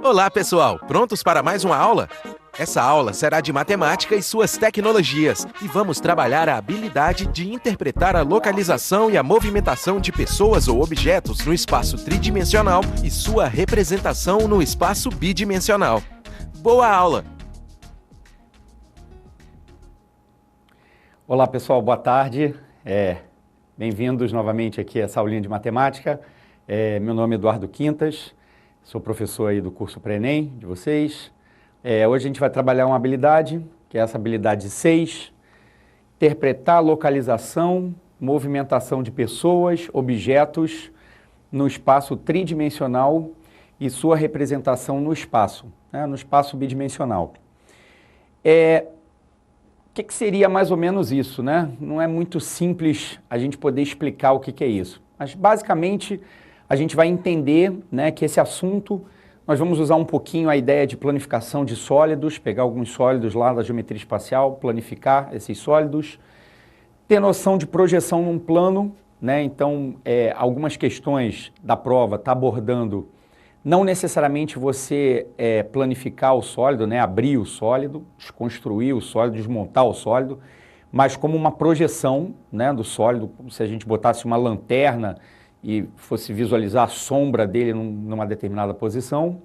Olá, pessoal! Prontos para mais uma aula? Essa aula será de matemática e suas tecnologias e vamos trabalhar a habilidade de interpretar a localização e a movimentação de pessoas ou objetos no espaço tridimensional e sua representação no espaço bidimensional. Boa aula! Olá, pessoal, boa tarde. Bem-vindos novamente aqui a essa aulinha de matemática. Meu nome é Eduardo Quintas, sou professor aí do curso Pré-ENEM de vocês. Hoje a gente vai trabalhar uma habilidade, que é essa habilidade 6, interpretar localização, movimentação de pessoas, objetos no espaço tridimensional e sua representação no espaço bidimensional. O que seria mais ou menos isso, né? Não é muito simples a gente poder explicar o que é isso, mas basicamente a gente vai entender, né, que esse assunto, nós vamos usar um pouquinho a ideia de planificação de sólidos, pegar alguns sólidos lá da geometria espacial, planificar esses sólidos, ter noção de projeção num plano, né? Então, algumas questões da prova está abordando não necessariamente você planificar o sólido, né, abrir o sólido, construir o sólido, desmontar o sólido, mas como uma projeção, né, do sólido, como se a gente botasse uma lanterna e fosse visualizar a sombra dele numa determinada posição.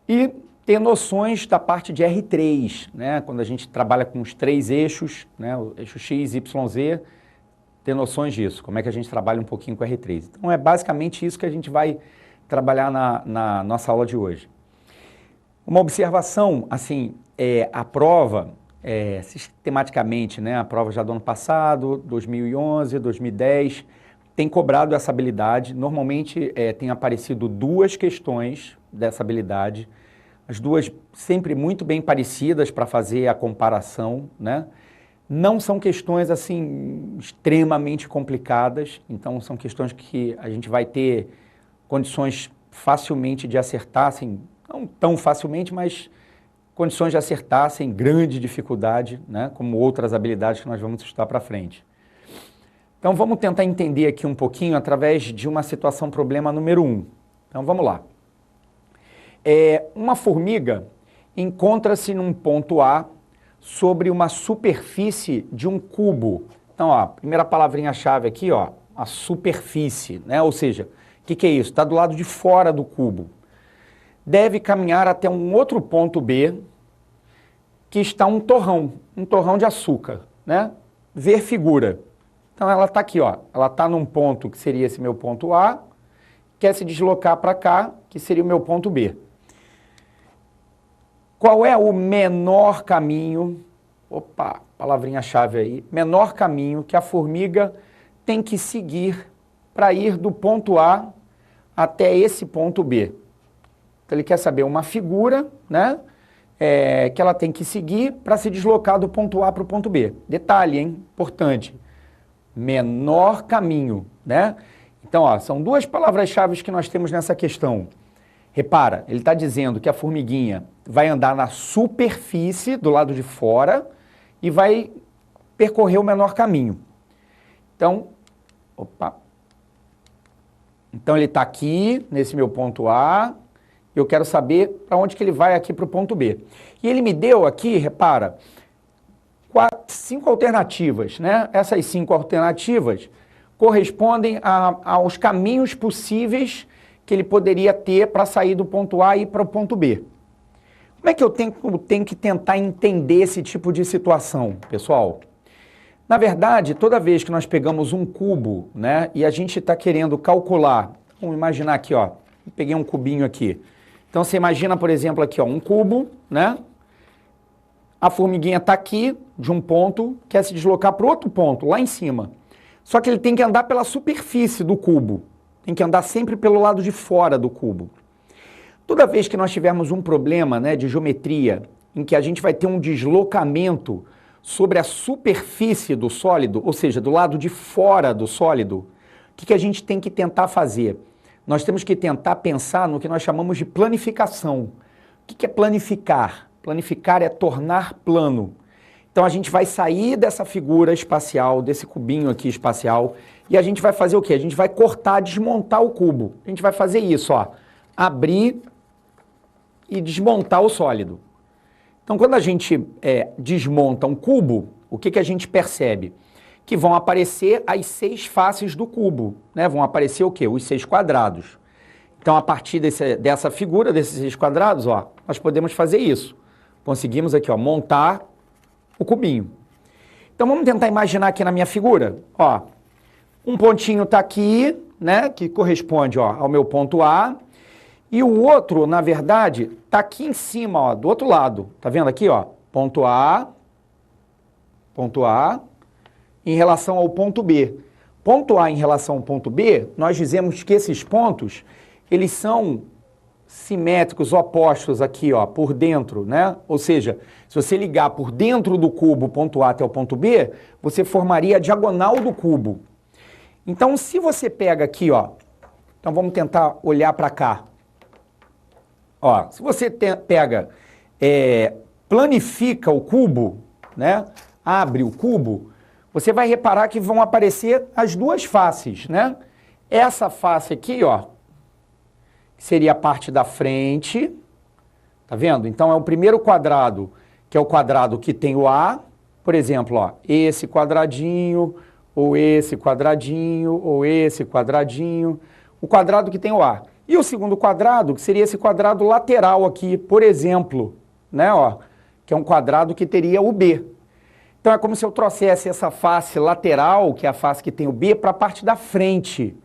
E ter noções da parte de R3, né, quando a gente trabalha com os 3 eixos, né, o eixo X, Y, Z, ter noções disso, como é que a gente trabalha um pouquinho com R3. Então é basicamente isso que a gente vai trabalhar na nossa aula de hoje. Uma observação, assim, a prova, sistematicamente, né, a prova já do ano passado, 2011, 2010, tem cobrado essa habilidade. Normalmente tem aparecido 2 questões dessa habilidade, as duas sempre muito bem parecidas para fazer a comparação, né? Não são questões assim extremamente complicadas, então são questões que a gente vai ter condições facilmente de acertar, assim, não tão facilmente, mas condições de acertar sem grande dificuldade, né, como outras habilidades que nós vamos estudar para frente. Então vamos tentar entender aqui um pouquinho através de uma situação problema número 1. Então vamos lá. Uma formiga encontra-se num ponto A sobre uma superfície de um cubo. Então, ó, primeira palavrinha-chave aqui, ó, a superfície, né, ou seja, o que é isso? Está do lado de fora do cubo. Deve caminhar até um outro ponto B, que está um torrão de açúcar, né? Ver figura. Então ela está aqui, ó. Ela está num ponto que seria esse meu ponto A, quer se deslocar para cá, que seria o meu ponto B. Qual é o menor caminho? Opa, palavrinha-chave aí. Menor caminho que a formiga tem que seguir para ir do ponto A até esse ponto B. Então ele quer saber uma figura, né, que ela tem que seguir para se deslocar do ponto A para o ponto B. Detalhe, hein, importante. Menor caminho, né? Então, ó, são 2 palavras-chave que nós temos nessa questão. Repara, ele está dizendo que a formiguinha vai andar na superfície do lado de fora e vai percorrer o menor caminho. Então, Então ele está aqui, nesse meu ponto A, eu quero saber para onde que ele vai aqui para o ponto B. E ele me deu aqui, repara, 5 alternativas, né? Essas 5 alternativas correspondem aos caminhos possíveis que ele poderia ter para sair do ponto A e ir para o ponto B. Como é que eu tenho que tentar entender esse tipo de situação, pessoal? Na verdade, toda vez que nós pegamos um cubo, né, e a gente está querendo calcular, vamos imaginar aqui, ó, peguei um cubinho aqui. Então você imagina, por exemplo, aqui, ó, um cubo, né? A formiguinha está aqui, de um ponto, quer se deslocar para outro ponto, lá em cima. Só que ele tem que andar pela superfície do cubo. Tem que andar sempre pelo lado de fora do cubo. Toda vez que nós tivermos um problema, né, de geometria, em que a gente vai ter um deslocamento sobre a superfície do sólido, ou seja, do lado de fora do sólido, o que a gente tem que tentar fazer? Nós temos que tentar pensar no que nós chamamos de planificação. O que é planificar? Planificar é tornar plano. Então a gente vai sair dessa figura espacial, desse cubinho aqui espacial, e a gente vai fazer o quê? A gente vai cortar, desmontar o cubo. A gente vai fazer isso, ó. Abrir e desmontar o sólido. Então, quando a gente desmonta um cubo, o que a gente percebe? Que vão aparecer as 6 faces do cubo, né? Vão aparecer o quê? Os 6 quadrados. Então, a partir dessa figura, desses 6 quadrados, ó, nós podemos fazer isso. Conseguimos aqui, ó, montar o cubinho. Então, vamos tentar imaginar aqui na minha figura. Ó, um pontinho está aqui, né, que corresponde, ó, ao meu ponto A. E o outro, na verdade, está aqui em cima, ó, do outro lado. Tá vendo aqui, ó? Ponto A, em relação ao ponto B. Ponto A em relação ao ponto B, nós dizemos que esses pontos, eles são simétricos, opostos aqui, ó, por dentro, né? Ou seja, se você ligar por dentro do cubo o ponto A até o ponto B, você formaria a diagonal do cubo. Então, se você pega aqui, ó, então vamos tentar olhar para cá. Ó, se você pega, planifica o cubo, né? Abre o cubo, você vai reparar que vão aparecer as 2 faces, né? Essa face aqui, ó, seria a parte da frente, tá vendo? Então é o primeiro quadrado, que é o quadrado que tem o A, por exemplo, ó, esse quadradinho, ou esse quadradinho, ou esse quadradinho, o quadrado que tem o A. E o segundo quadrado, que seria esse quadrado lateral aqui, por exemplo, né, ó, que é um quadrado que teria o B. Então é como se eu trouxesse essa face lateral, que é a face que tem o B, para a parte da frente.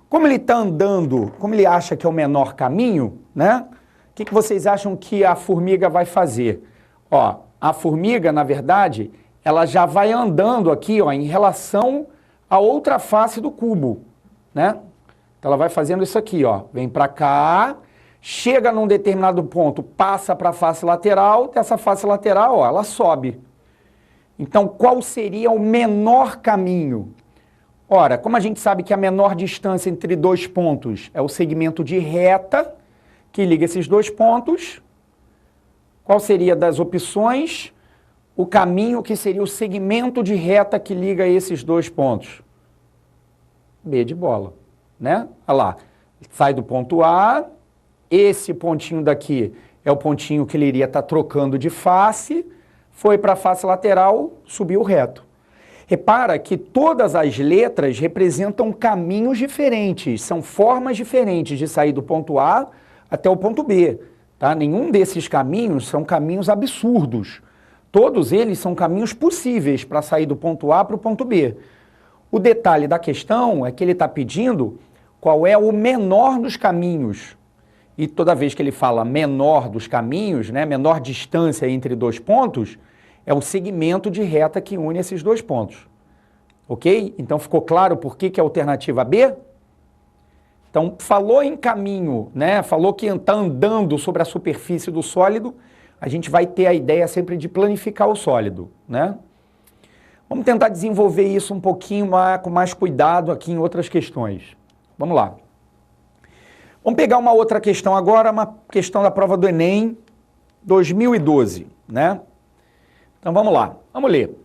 Como ele está andando, como ele acha que é o menor caminho, né? O que vocês acham que a formiga vai fazer? Ó, a formiga, na verdade, ela já vai andando aqui, ó, em relação à outra face do cubo, né? Então ela vai fazendo isso aqui, ó, vem para cá, chega num determinado ponto, passa para a face lateral, dessa face lateral, ó, ela sobe. Então, qual seria o menor caminho? Ora, como a gente sabe que a menor distância entre 2 pontos é o segmento de reta que liga esses 2 pontos, qual seria das opções o caminho que seria o segmento de reta que liga esses 2 pontos? B de bola, né? Olha lá, sai do ponto A, esse pontinho daqui é o pontinho que ele iria estar trocando de face, foi para a face lateral, subiu reto. Repara que todas as letras representam caminhos diferentes, são formas diferentes de sair do ponto A até o ponto B. Tá? Nenhum desses caminhos são caminhos absurdos. Todos eles são caminhos possíveis para sair do ponto A para o ponto B. O detalhe da questão é que ele está pedindo qual é o menor dos caminhos. E toda vez que ele fala menor dos caminhos, né, menor distância entre 2 pontos, é o segmento de reta que une esses 2 pontos. Ok? Então ficou claro por que é a alternativa B? Então, falou em caminho, né? Falou que está andando sobre a superfície do sólido, a gente vai ter a ideia sempre de planificar o sólido, né? Vamos tentar desenvolver isso um pouquinho com mais cuidado aqui em outras questões. Vamos lá. Vamos pegar uma outra questão agora, uma questão da prova do Enem 2012, né? Então vamos lá, vamos ler.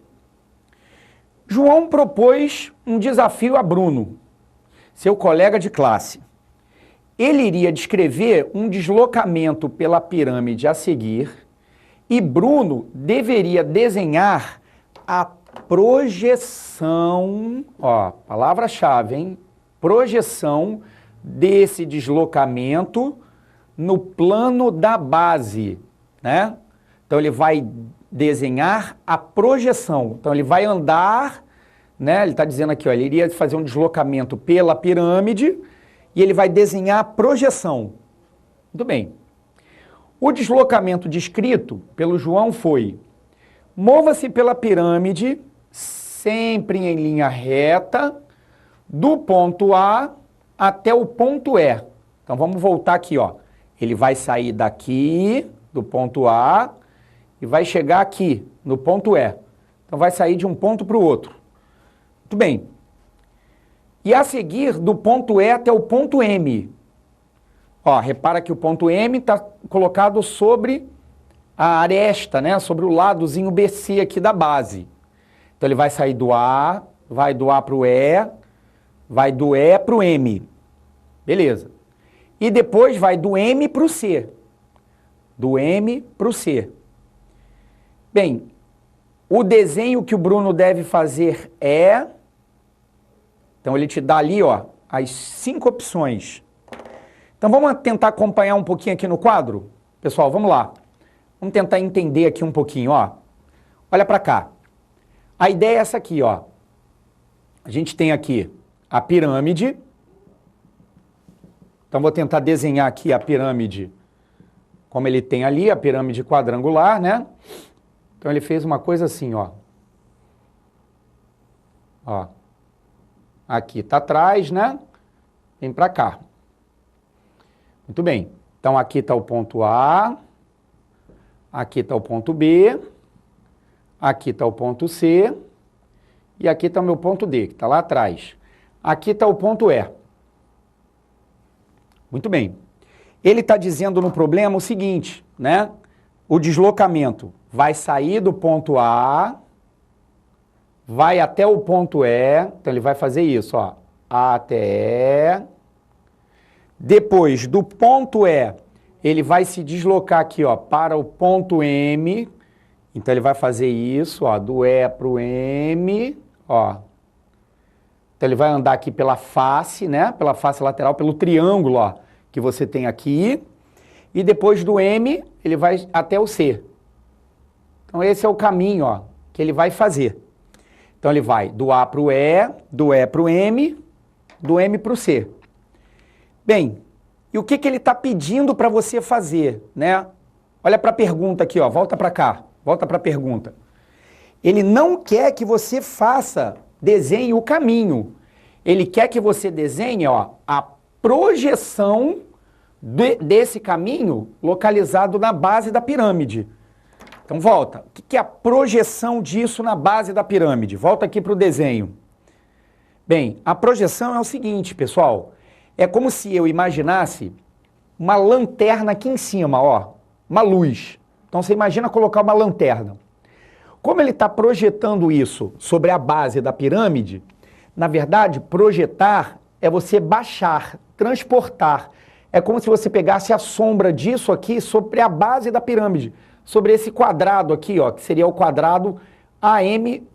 João propôs um desafio a Bruno, seu colega de classe. Ele iria descrever um deslocamento pela pirâmide a seguir e Bruno deveria desenhar a projeção, ó, palavra-chave, hein? Projeção desse deslocamento no plano da base, né? Então ele vai desenhar a projeção. Então ele vai andar, né? Ele está dizendo aqui, ó, ele iria fazer um deslocamento pela pirâmide e ele vai desenhar a projeção. Muito bem. O deslocamento descrito pelo João foi: mova-se pela pirâmide, sempre em linha reta, do ponto A até o ponto E. Então vamos voltar aqui, ó. Ele vai sair daqui, do ponto A, e vai chegar aqui, no ponto E. Então vai sair de um ponto para o outro. Muito bem. E a seguir, do ponto E até o ponto M. Ó, repara que o ponto M está colocado sobre a aresta, né? Sobre o ladozinho BC aqui da base. Então ele vai sair do A, vai do A para o E, vai do E para o M. Beleza. E depois vai do M para o C. do M para o C. Bem, o desenho que o Bruno deve fazer é... Então ele te dá ali, ó, as 5 opções. Então vamos tentar acompanhar um pouquinho aqui no quadro? Pessoal, vamos lá. Vamos tentar entender aqui um pouquinho, ó. Olha para cá. A ideia é essa aqui, ó. A gente tem aqui a pirâmide. Então vou tentar desenhar aqui a pirâmide como ele tem ali, a pirâmide quadrangular, né? Então ele fez uma coisa assim, ó. Ó. Aqui tá atrás, né? Vem para cá. Muito bem. Então aqui está o ponto A, aqui está o ponto B, aqui está o ponto C e aqui está o meu ponto D, que está lá atrás. Aqui está o ponto E. Muito bem. Ele está dizendo no problema o seguinte, né? O deslocamento vai sair do ponto A, vai até o ponto E, então ele vai fazer isso, ó, A até E. Depois do ponto E, ele vai se deslocar aqui, ó, para o ponto M. Então ele vai fazer isso, ó, do E para o M, ó. Então ele vai andar aqui pela face, né? Pela face lateral, pelo triângulo, ó, que você tem aqui. E depois do M, ele vai até o C. Então esse é o caminho, ó, que ele vai fazer. Então ele vai do A para o E, do E para o M, do M para o C. Bem, e o que ele está pedindo para você fazer, né? Olha para a pergunta aqui, ó, volta para cá, volta para a pergunta. Ele não quer que você desenhe o caminho. Ele quer que você desenhe, ó, a projeção desse caminho localizado na base da pirâmide. Então volta, o que é a projeção disso na base da pirâmide? Volta aqui para o desenho. Bem, a projeção é o seguinte, pessoal. É como se eu imaginasse uma lanterna aqui em cima, ó, uma luz. Então você imagina colocar uma lanterna. Como ele está projetando isso sobre a base da pirâmide, na verdade, projetar é você baixar, transportar. É como se você pegasse a sombra disso aqui sobre a base da pirâmide, sobre esse quadrado aqui, ó, que seria o quadrado AMABCD.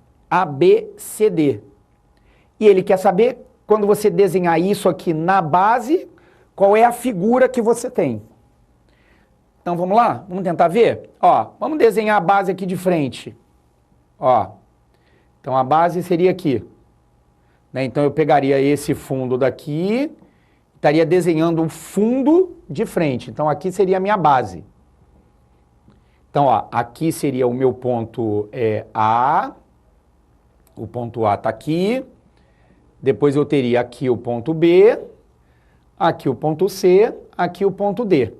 E ele quer saber, quando você desenhar isso aqui na base, qual é a figura que você tem. Então vamos lá? Vamos tentar ver? Ó, vamos desenhar a base aqui de frente. Ó, então a base seria aqui. Né? Então eu pegaria esse fundo daqui, estaria desenhando um fundo de frente. Então aqui seria a minha base. Então, ó, aqui seria o meu ponto A. O ponto A está aqui. Depois eu teria aqui o ponto B, aqui o ponto C, aqui o ponto D.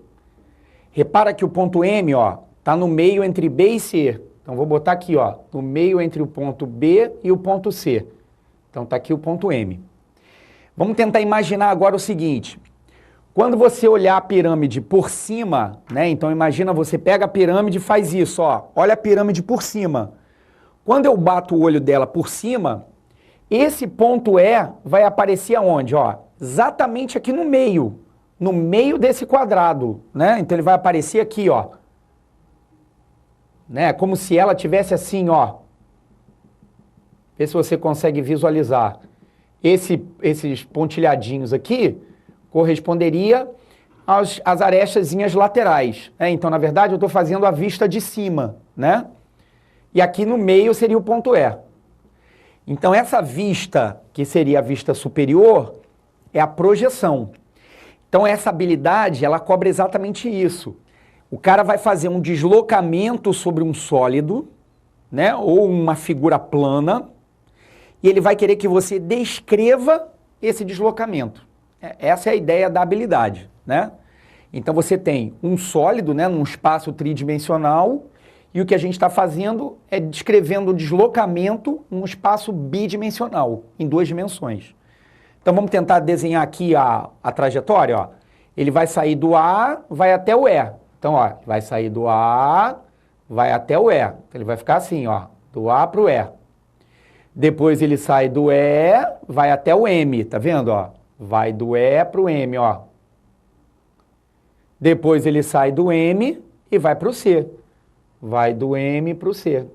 Repara que o ponto M, ó, tá no meio entre B e C. Então vou botar aqui, ó, no meio entre o ponto B e o ponto C. Então tá aqui o ponto M. Vamos tentar imaginar agora o seguinte. Quando você olhar a pirâmide por cima, né? Então imagina, você pega a pirâmide e faz isso, ó. Olha a pirâmide por cima. Quando eu bato o olho dela por cima, esse ponto E vai aparecer aonde, ó? Exatamente aqui no meio desse quadrado, né? Então ele vai aparecer aqui, ó. Né? Como se ela tivesse assim, ó. Vê se você consegue visualizar. Esses pontilhadinhos aqui corresponderia às arestazinhas laterais. Né? Então, na verdade, eu estou fazendo a vista de cima, né? E aqui no meio seria o ponto E. Então, essa vista, que seria a vista superior, é a projeção. Então, essa habilidade, ela cobre exatamente isso. O cara vai fazer um deslocamento sobre um sólido, né? Ou uma figura plana, e ele vai querer que você descreva esse deslocamento. Essa é a ideia da habilidade, né? Então, você tem um sólido, né, num espaço tridimensional, e o que a gente está fazendo é descrevendo o deslocamento num espaço bidimensional, em 2 dimensões. Então vamos tentar desenhar aqui a trajetória, ó. Ele vai sair do A, vai até o E. Então, ó, vai sair do A, vai até o E. Então, ele vai ficar assim, ó, do A para o E. Depois ele sai do E, vai até o M, tá vendo, ó? Vai do E para o M, ó. Depois ele sai do M e vai para o C. Vai do M para o C.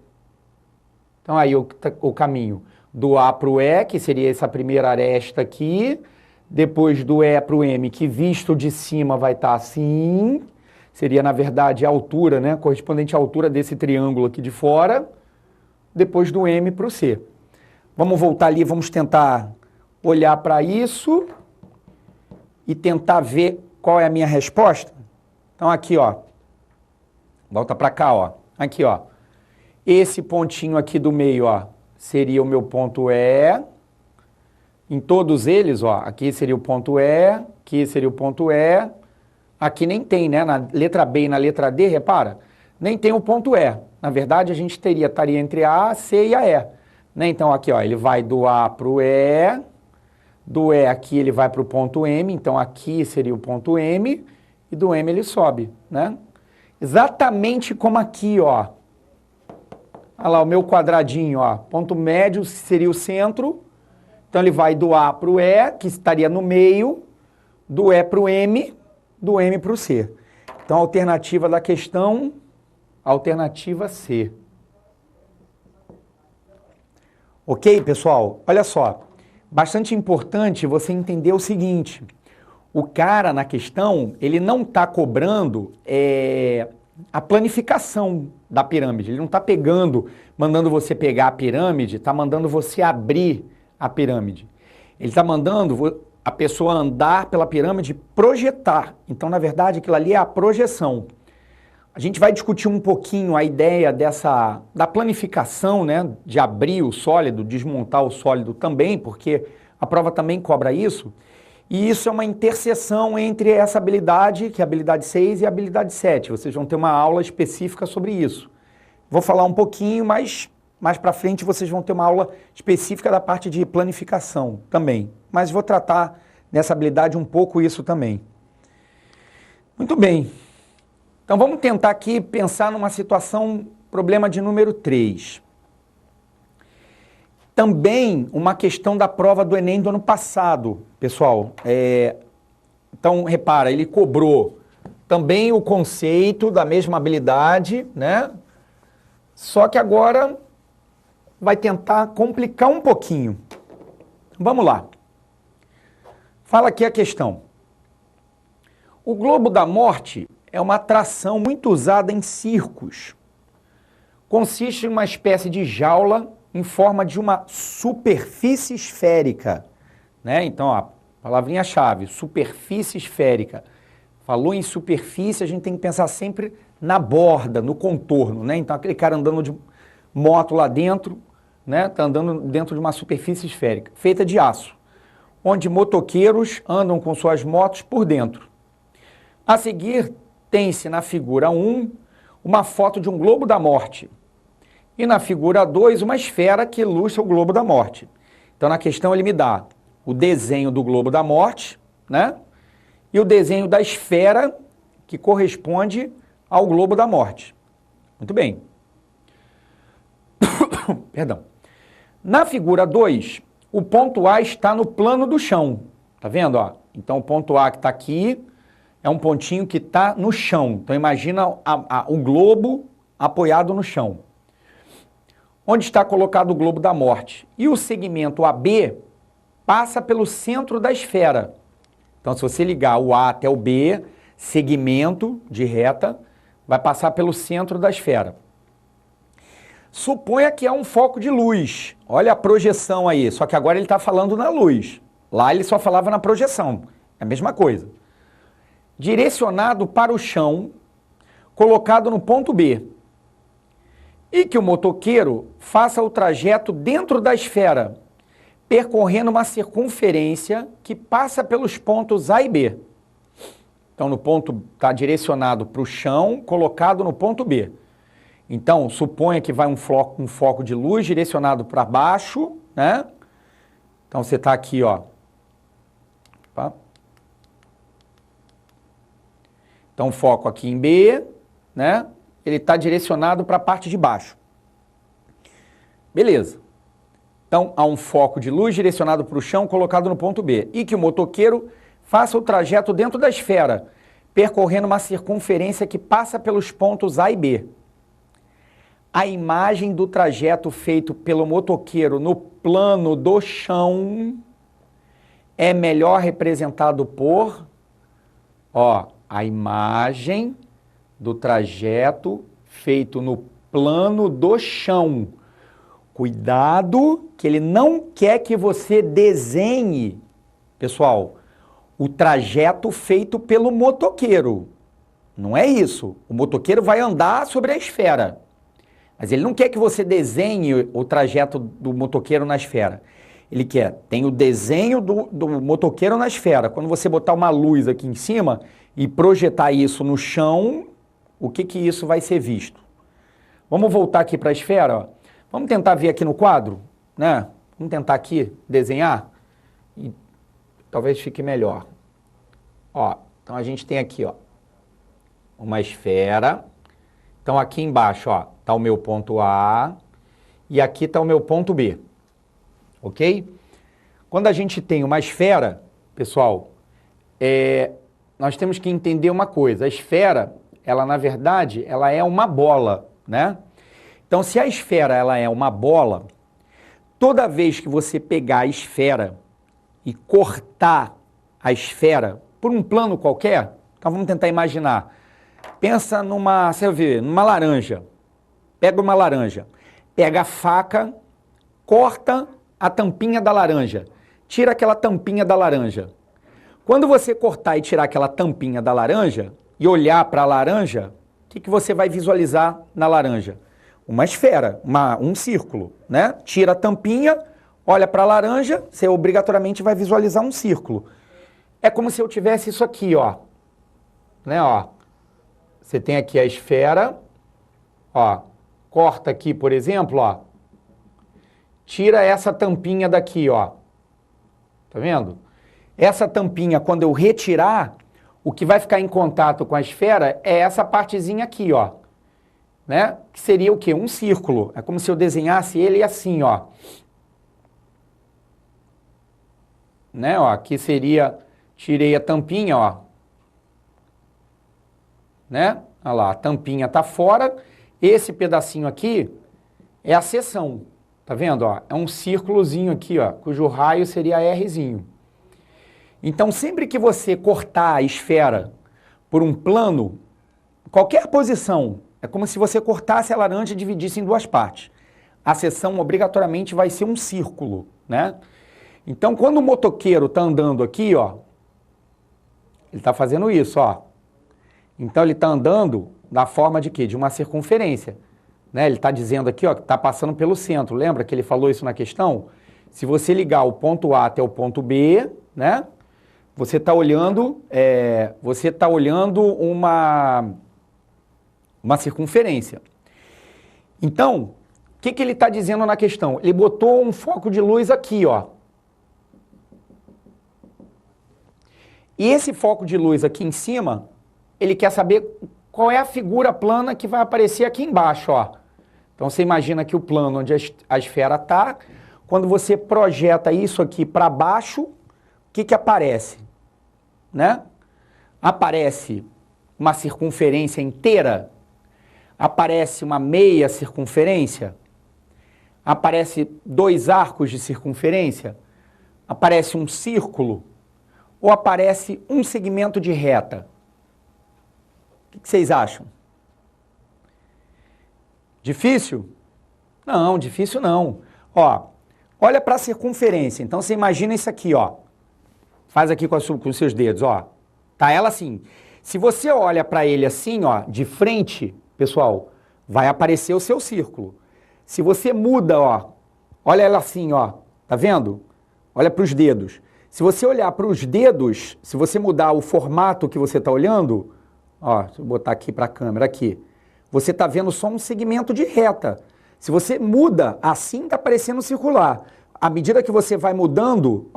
Então aí o caminho do A para o E, que seria essa primeira aresta aqui, depois do E para o M, que visto de cima vai estar assim, seria na verdade a altura, né, correspondente à altura desse triângulo aqui de fora, depois do M para o C. Vamos voltar ali, vamos tentar olhar para isso e tentar ver qual é a minha resposta. Então aqui, ó, volta para cá, ó, aqui, ó, esse pontinho aqui do meio, ó, seria o meu ponto E. Em todos eles, ó, aqui seria o ponto E, aqui seria o ponto E, aqui nem tem, né, na letra B e na letra D, repara, nem tem o ponto E. Na verdade, a gente estaria entre a C e a E. Né? Então, aqui, ó, ele vai do A para o E, do E aqui ele vai para o ponto M, então aqui seria o ponto M, e do M ele sobe, né? Exatamente como aqui, ó. Olha lá, o meu quadradinho, ó, ponto médio seria o centro, então ele vai do A para o E, que estaria no meio, do E para o M, do M para o C. Então, a alternativa da questão, alternativa C. Ok, pessoal? Olha só, bastante importante você entender o seguinte, o cara na questão, ele não está cobrando a planificação da pirâmide, ele não está mandando você pegar a pirâmide, está mandando você abrir a pirâmide. Ele está mandando a pessoa andar pela pirâmide e projetar. Então, na verdade, aquilo ali é a projeção. A gente vai discutir um pouquinho a ideia da planificação, né, de abrir o sólido, desmontar o sólido também, porque a prova também cobra isso. E isso é uma interseção entre essa habilidade, que é a habilidade 6 e a habilidade 7. Vocês vão ter uma aula específica sobre isso. Vou falar um pouquinho, mas mais para frente vocês vão ter uma aula específica da parte de planificação também. Mas vou tratar nessa habilidade um pouco isso também. Muito bem. Então vamos tentar aqui pensar numa situação, problema de número 3. Também uma questão da prova do Enem do ano passado, pessoal. Então, repara, ele cobrou também o conceito da mesma habilidade, né? Só que agora vai tentar complicar um pouquinho. Vamos lá. Fala aqui a questão. O globo da morte é uma atração muito usada em circos. Consiste em uma espécie de jaula em forma de uma superfície esférica, né? Então, ó, palavrinha-chave, superfície esférica. Falou em superfície, a gente tem que pensar sempre na borda, no contorno, né? Então, aquele cara andando de moto lá dentro, né? Tá andando dentro de uma superfície esférica, feita de aço, onde motoqueiros andam com suas motos por dentro. A seguir, tem-se na figura 1 uma foto de um globo da morte. E na figura 2, uma esfera que ilustra o globo da morte. Então, na questão, ele me dá o desenho do globo da morte, né? E o desenho da esfera que corresponde ao globo da morte. Muito bem. Perdão. Na figura 2, o ponto A está no plano do chão. Tá vendo? Ó? Então, o ponto A que está aqui é um pontinho que está no chão. Então, imagina o globo apoiado no chão. Onde está colocado o globo da morte. E o segmento AB passa pelo centro da esfera. Então, se você ligar o A até o B, segmento de reta, vai passar pelo centro da esfera. Suponha que é um foco de luz. Olha a projeção aí, só que agora ele está falando na luz. Lá ele só falava na projeção. É a mesma coisa. Direcionado para o chão, colocado no ponto B. E que o motoqueiro faça o trajeto dentro da esfera, percorrendo uma circunferência que passa pelos pontos A e B. Então, no ponto está direcionado para o chão, colocado no ponto B. Então, suponha que vai um foco de luz direcionado para baixo, né? Então, você está aqui, ó. Opa. Então, foco aqui em B, né? Ele está direcionado para a parte de baixo. Beleza. Então, há um foco de luz direcionado para o chão, colocado no ponto B. E que o motoqueiro faça o trajeto dentro da esfera, percorrendo uma circunferência que passa pelos pontos A e B. A imagem do trajeto feito pelo motoqueiro no plano do chão é melhor representado por, a imagem do trajeto feito no plano do chão. Cuidado que ele não quer que você desenhe, pessoal, o trajeto feito pelo motoqueiro. Não é isso. O motoqueiro vai andar sobre a esfera. Mas ele não quer que você desenhe o trajeto do motoqueiro na esfera. Ele quer, tem o desenho do motoqueiro na esfera. Quando você botar uma luz aqui em cima e projetar isso no chão, o que isso vai ser visto? Vamos voltar aqui para a esfera, ó. Vamos tentar ver aqui no quadro, né? Vamos tentar aqui desenhar e talvez fique melhor. Então a gente tem aqui, uma esfera. Então aqui embaixo, tá o meu ponto A e aqui está o meu ponto B. Ok? Quando a gente tem uma esfera, pessoal, nós temos que entender uma coisa. A esfera, ela na verdade, ela é uma bola, né? Então, se a esfera ela é uma bola, toda vez que você pegar a esfera e cortar a esfera por um plano qualquer, então vamos tentar imaginar. Pensa numa laranja. Pega uma laranja, pega a faca, corta a tampinha da laranja, tira aquela tampinha da laranja. Quando você cortar e tirar aquela tampinha da laranja e olhar para a laranja, o que você vai visualizar na laranja? Uma esfera, um círculo, né? Tira a tampinha, olha para a laranja, você obrigatoriamente vai visualizar um círculo. É como se eu tivesse isso aqui, né? Você tem aqui a esfera, corta aqui, por exemplo, tira essa tampinha daqui, tá vendo? Essa tampinha, quando eu retirar, o que vai ficar em contato com a esfera é essa partezinha aqui, né? Que seria o quê? Um círculo. É como se eu desenhasse ele assim, né? Aqui seria, tirei a tampinha, né? Olha lá, a tampinha tá fora. Esse pedacinho aqui é a seção. Tá vendo, É um círculozinho aqui, cujo raio seria Rzinho. Então, sempre que você cortar a esfera por um plano, qualquer posição, é como se você cortasse a laranja e dividisse em duas partes. A seção obrigatoriamente vai ser um círculo, né? Então, quando o motoqueiro está andando aqui, ele está fazendo isso, Então, ele está andando na forma de quê? De uma circunferência, né? Ele está dizendo aqui, que está passando pelo centro. Lembra que ele falou isso na questão? Se você ligar o ponto A até o ponto B, né? Você está olhando, uma circunferência. Então, o que ele está dizendo na questão? Ele botou um foco de luz aqui, E esse foco de luz aqui em cima, ele quer saber qual é a figura plana que vai aparecer aqui embaixo, Então, você imagina que o plano onde a esfera está, quando você projeta isso aqui para baixo, o que aparece? Né? Aparece uma circunferência inteira? Aparece uma meia circunferência? Aparece 2 arcos de circunferência? Aparece um círculo? Ou aparece um segmento de reta? O que vocês acham? Difícil? Não, difícil não. Olha para a circunferência. Então, você imagina isso aqui, Faz aqui com os seus dedos, Tá ela assim. Se você olha para ele assim, de frente, pessoal, vai aparecer o seu círculo. Se você muda, olha ela assim, tá vendo? Olha para os dedos. Se você olhar para os dedos, se você mudar o formato que você está olhando, deixa eu botar aqui para a câmera, aqui. Você está vendo só um segmento de reta. Se você muda, assim está parecendo circular. À medida que você vai mudando,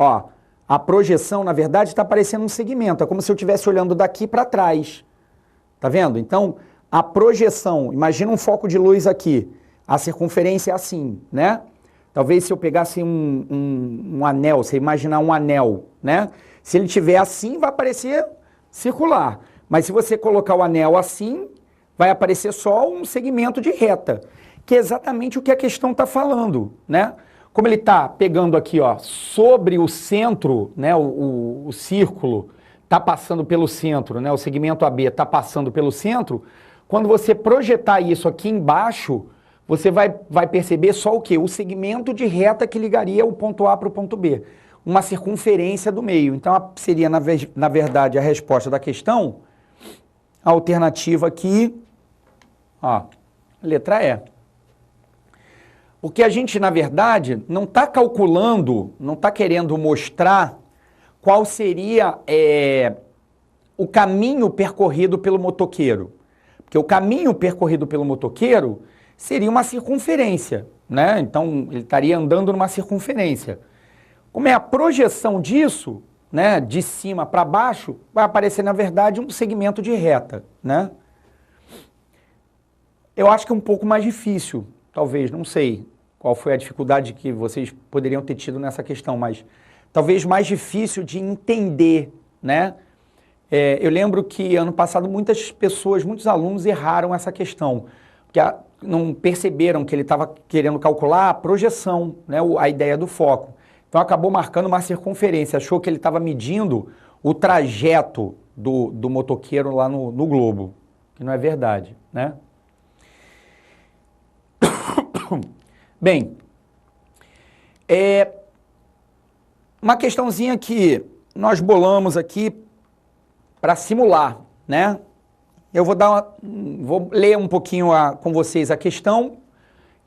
a projeção, na verdade, está parecendo um segmento. É como se eu estivesse olhando daqui para trás. Tá vendo? Então, a projeção, imagina um foco de luz aqui. A circunferência é assim, né? Talvez se eu pegasse um anel, você imaginar um anel, né? Se ele tiver assim, vai parecer circular. Mas se você colocar o anel assim, vai aparecer só um segmento de reta, que é exatamente o que a questão está falando, né? Como ele está pegando aqui, ó, sobre o centro, né, o círculo está passando pelo centro, né, o segmento AB está passando pelo centro, quando você projetar isso aqui embaixo, você vai perceber só o quê? O segmento de reta que ligaria o ponto A para o ponto B. Uma circunferência do meio. Então, seria, na verdade, a resposta da questão, a alternativa aqui, ó, letra E. Porque a gente, na verdade, não está calculando, não está querendo mostrar qual seria o caminho percorrido pelo motoqueiro. Porque o caminho percorrido pelo motoqueiro seria uma circunferência, né? Então, ele estaria andando numa circunferência. Como é a projeção disso, né, de cima para baixo, vai aparecer, na verdade, um segmento de reta, né? Eu acho que é um pouco mais difícil, talvez, não sei qual foi a dificuldade que vocês poderiam ter tido nessa questão, mas talvez mais difícil de entender, né? Eu lembro que ano passado muitas pessoas, muitos alunos erraram essa questão, porque não perceberam que ele estava querendo calcular a projeção, né, a ideia do foco. Então acabou marcando uma circunferência, achou que ele estava medindo o trajeto do motoqueiro lá no globo, que não é verdade, né? Bem, uma questãozinha que nós bolamos aqui para simular, né? Eu vou ler um pouquinho com vocês a questão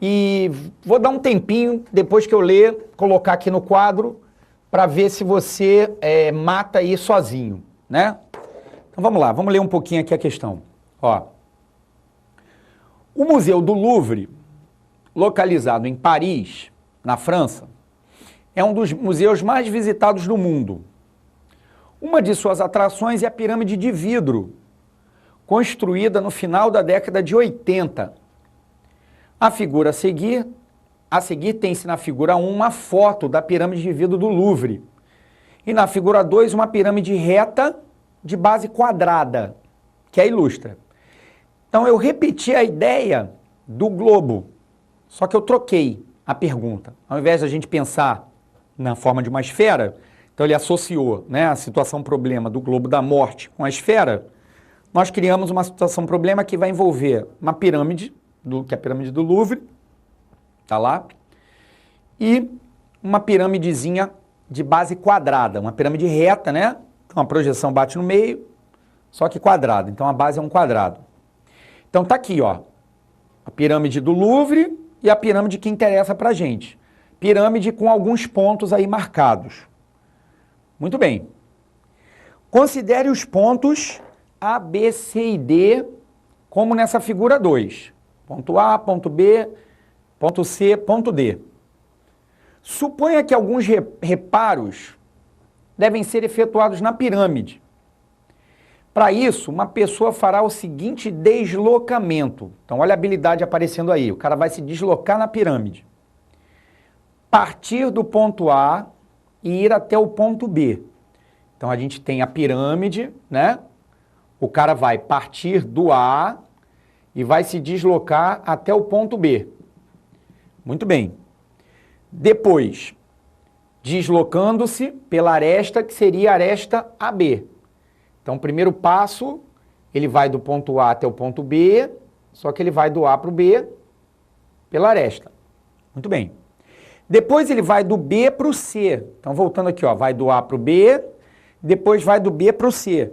e vou dar um tempinho, depois que eu ler, colocar aqui no quadro para ver se você mata aí sozinho, né? Então vamos lá, vamos ler um pouquinho aqui a questão. Ó, o Museu do Louvre, localizado em Paris, na França, é um dos museus mais visitados do mundo. Uma de suas atrações é a pirâmide de vidro, construída no final da década de 80. A figura a seguir tem-se na figura 1 uma foto da pirâmide de vidro do Louvre. E na figura 2 uma pirâmide reta de base quadrada, que a ilustra. Então eu repeti a ideia do globo, só que eu troquei a pergunta. Ao invés de a gente pensar na forma de uma esfera, então ele associou, né, a situação-problema do globo da morte com a esfera, nós criamos uma situação-problema que vai envolver uma pirâmide, que é a pirâmide do Louvre, tá lá, e uma pirâmidezinha de base quadrada, uma pirâmide reta, né? Então a projeção bate no meio, só que quadrada, então a base é um quadrado. Então tá aqui, ó, a pirâmide do Louvre e a pirâmide que interessa pra gente. Pirâmide com alguns pontos aí marcados. Muito bem. Considere os pontos A, B, C e D como nessa figura 2. Ponto A, ponto B, ponto C, ponto D. Suponha que alguns reparos devem ser efetuados na pirâmide. Para isso, uma pessoa fará o seguinte deslocamento. Então, olha a habilidade aparecendo aí. O cara vai se deslocar na pirâmide. Partir do ponto A e ir até o ponto B. Então, a gente tem a pirâmide, né? O cara vai partir do A e vai se deslocar até o ponto B. Muito bem. Depois, deslocando-se pela aresta, que seria a aresta AB. Então, o primeiro passo, ele vai do ponto A até o ponto B, só que ele vai do A para o B pela aresta. Muito bem. Depois ele vai do B para o C. Então, voltando aqui, ó, vai do A para o B, depois vai do B para o C.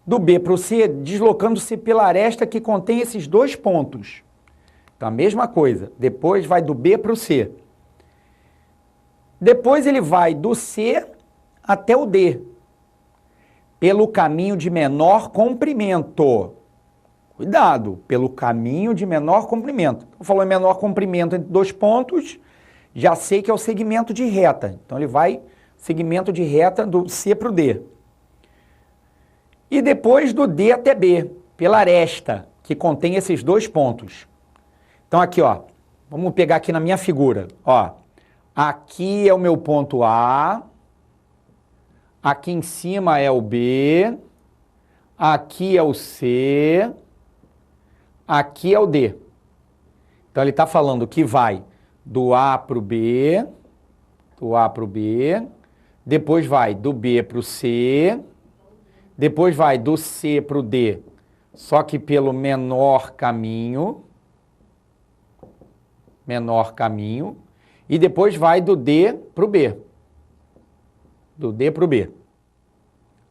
Do B para o C, deslocando-se pela aresta que contém esses dois pontos. Então, a mesma coisa. Depois vai do B para o C. Depois ele vai do C até o D, pelo caminho de menor comprimento. Cuidado, pelo caminho de menor comprimento. Eu falo em menor comprimento entre dois pontos, já sei que é o segmento de reta. Então ele vai segmento de reta do C para o D. E depois do D até B, pela aresta, que contém esses dois pontos. Então aqui, ó, vamos pegar aqui na minha figura, ó. Aqui é o meu ponto A, aqui em cima é o B, aqui é o C, aqui é o D. Então ele está falando que vai do A para o B, depois vai do B para o C, depois vai do C para o D, só que pelo menor caminho, e depois vai do D para o B.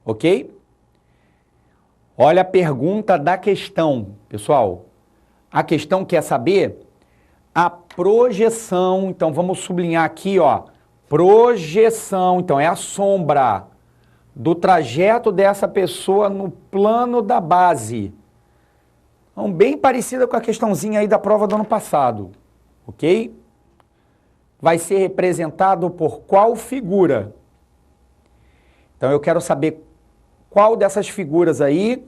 Ok? Olha a pergunta da questão, pessoal. A questão quer saber a projeção. Então vamos sublinhar aqui, ó. Projeção, então é a sombra do trajeto dessa pessoa no plano da base. Então, bem parecida com a questãozinha aí da prova do ano passado, ok? Vai ser representado por qual figura? Então eu quero saber qual dessas figuras aí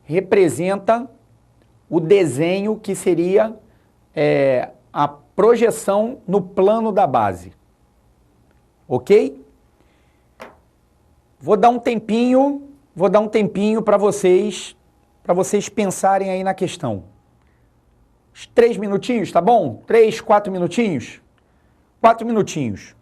representa o desenho que seria a projeção no plano da base. Ok? Vou dar um tempinho para vocês pensarem aí na questão. Uns 3 minutinhos, tá bom? 3, 4 minutinhos? 4 minutinhos.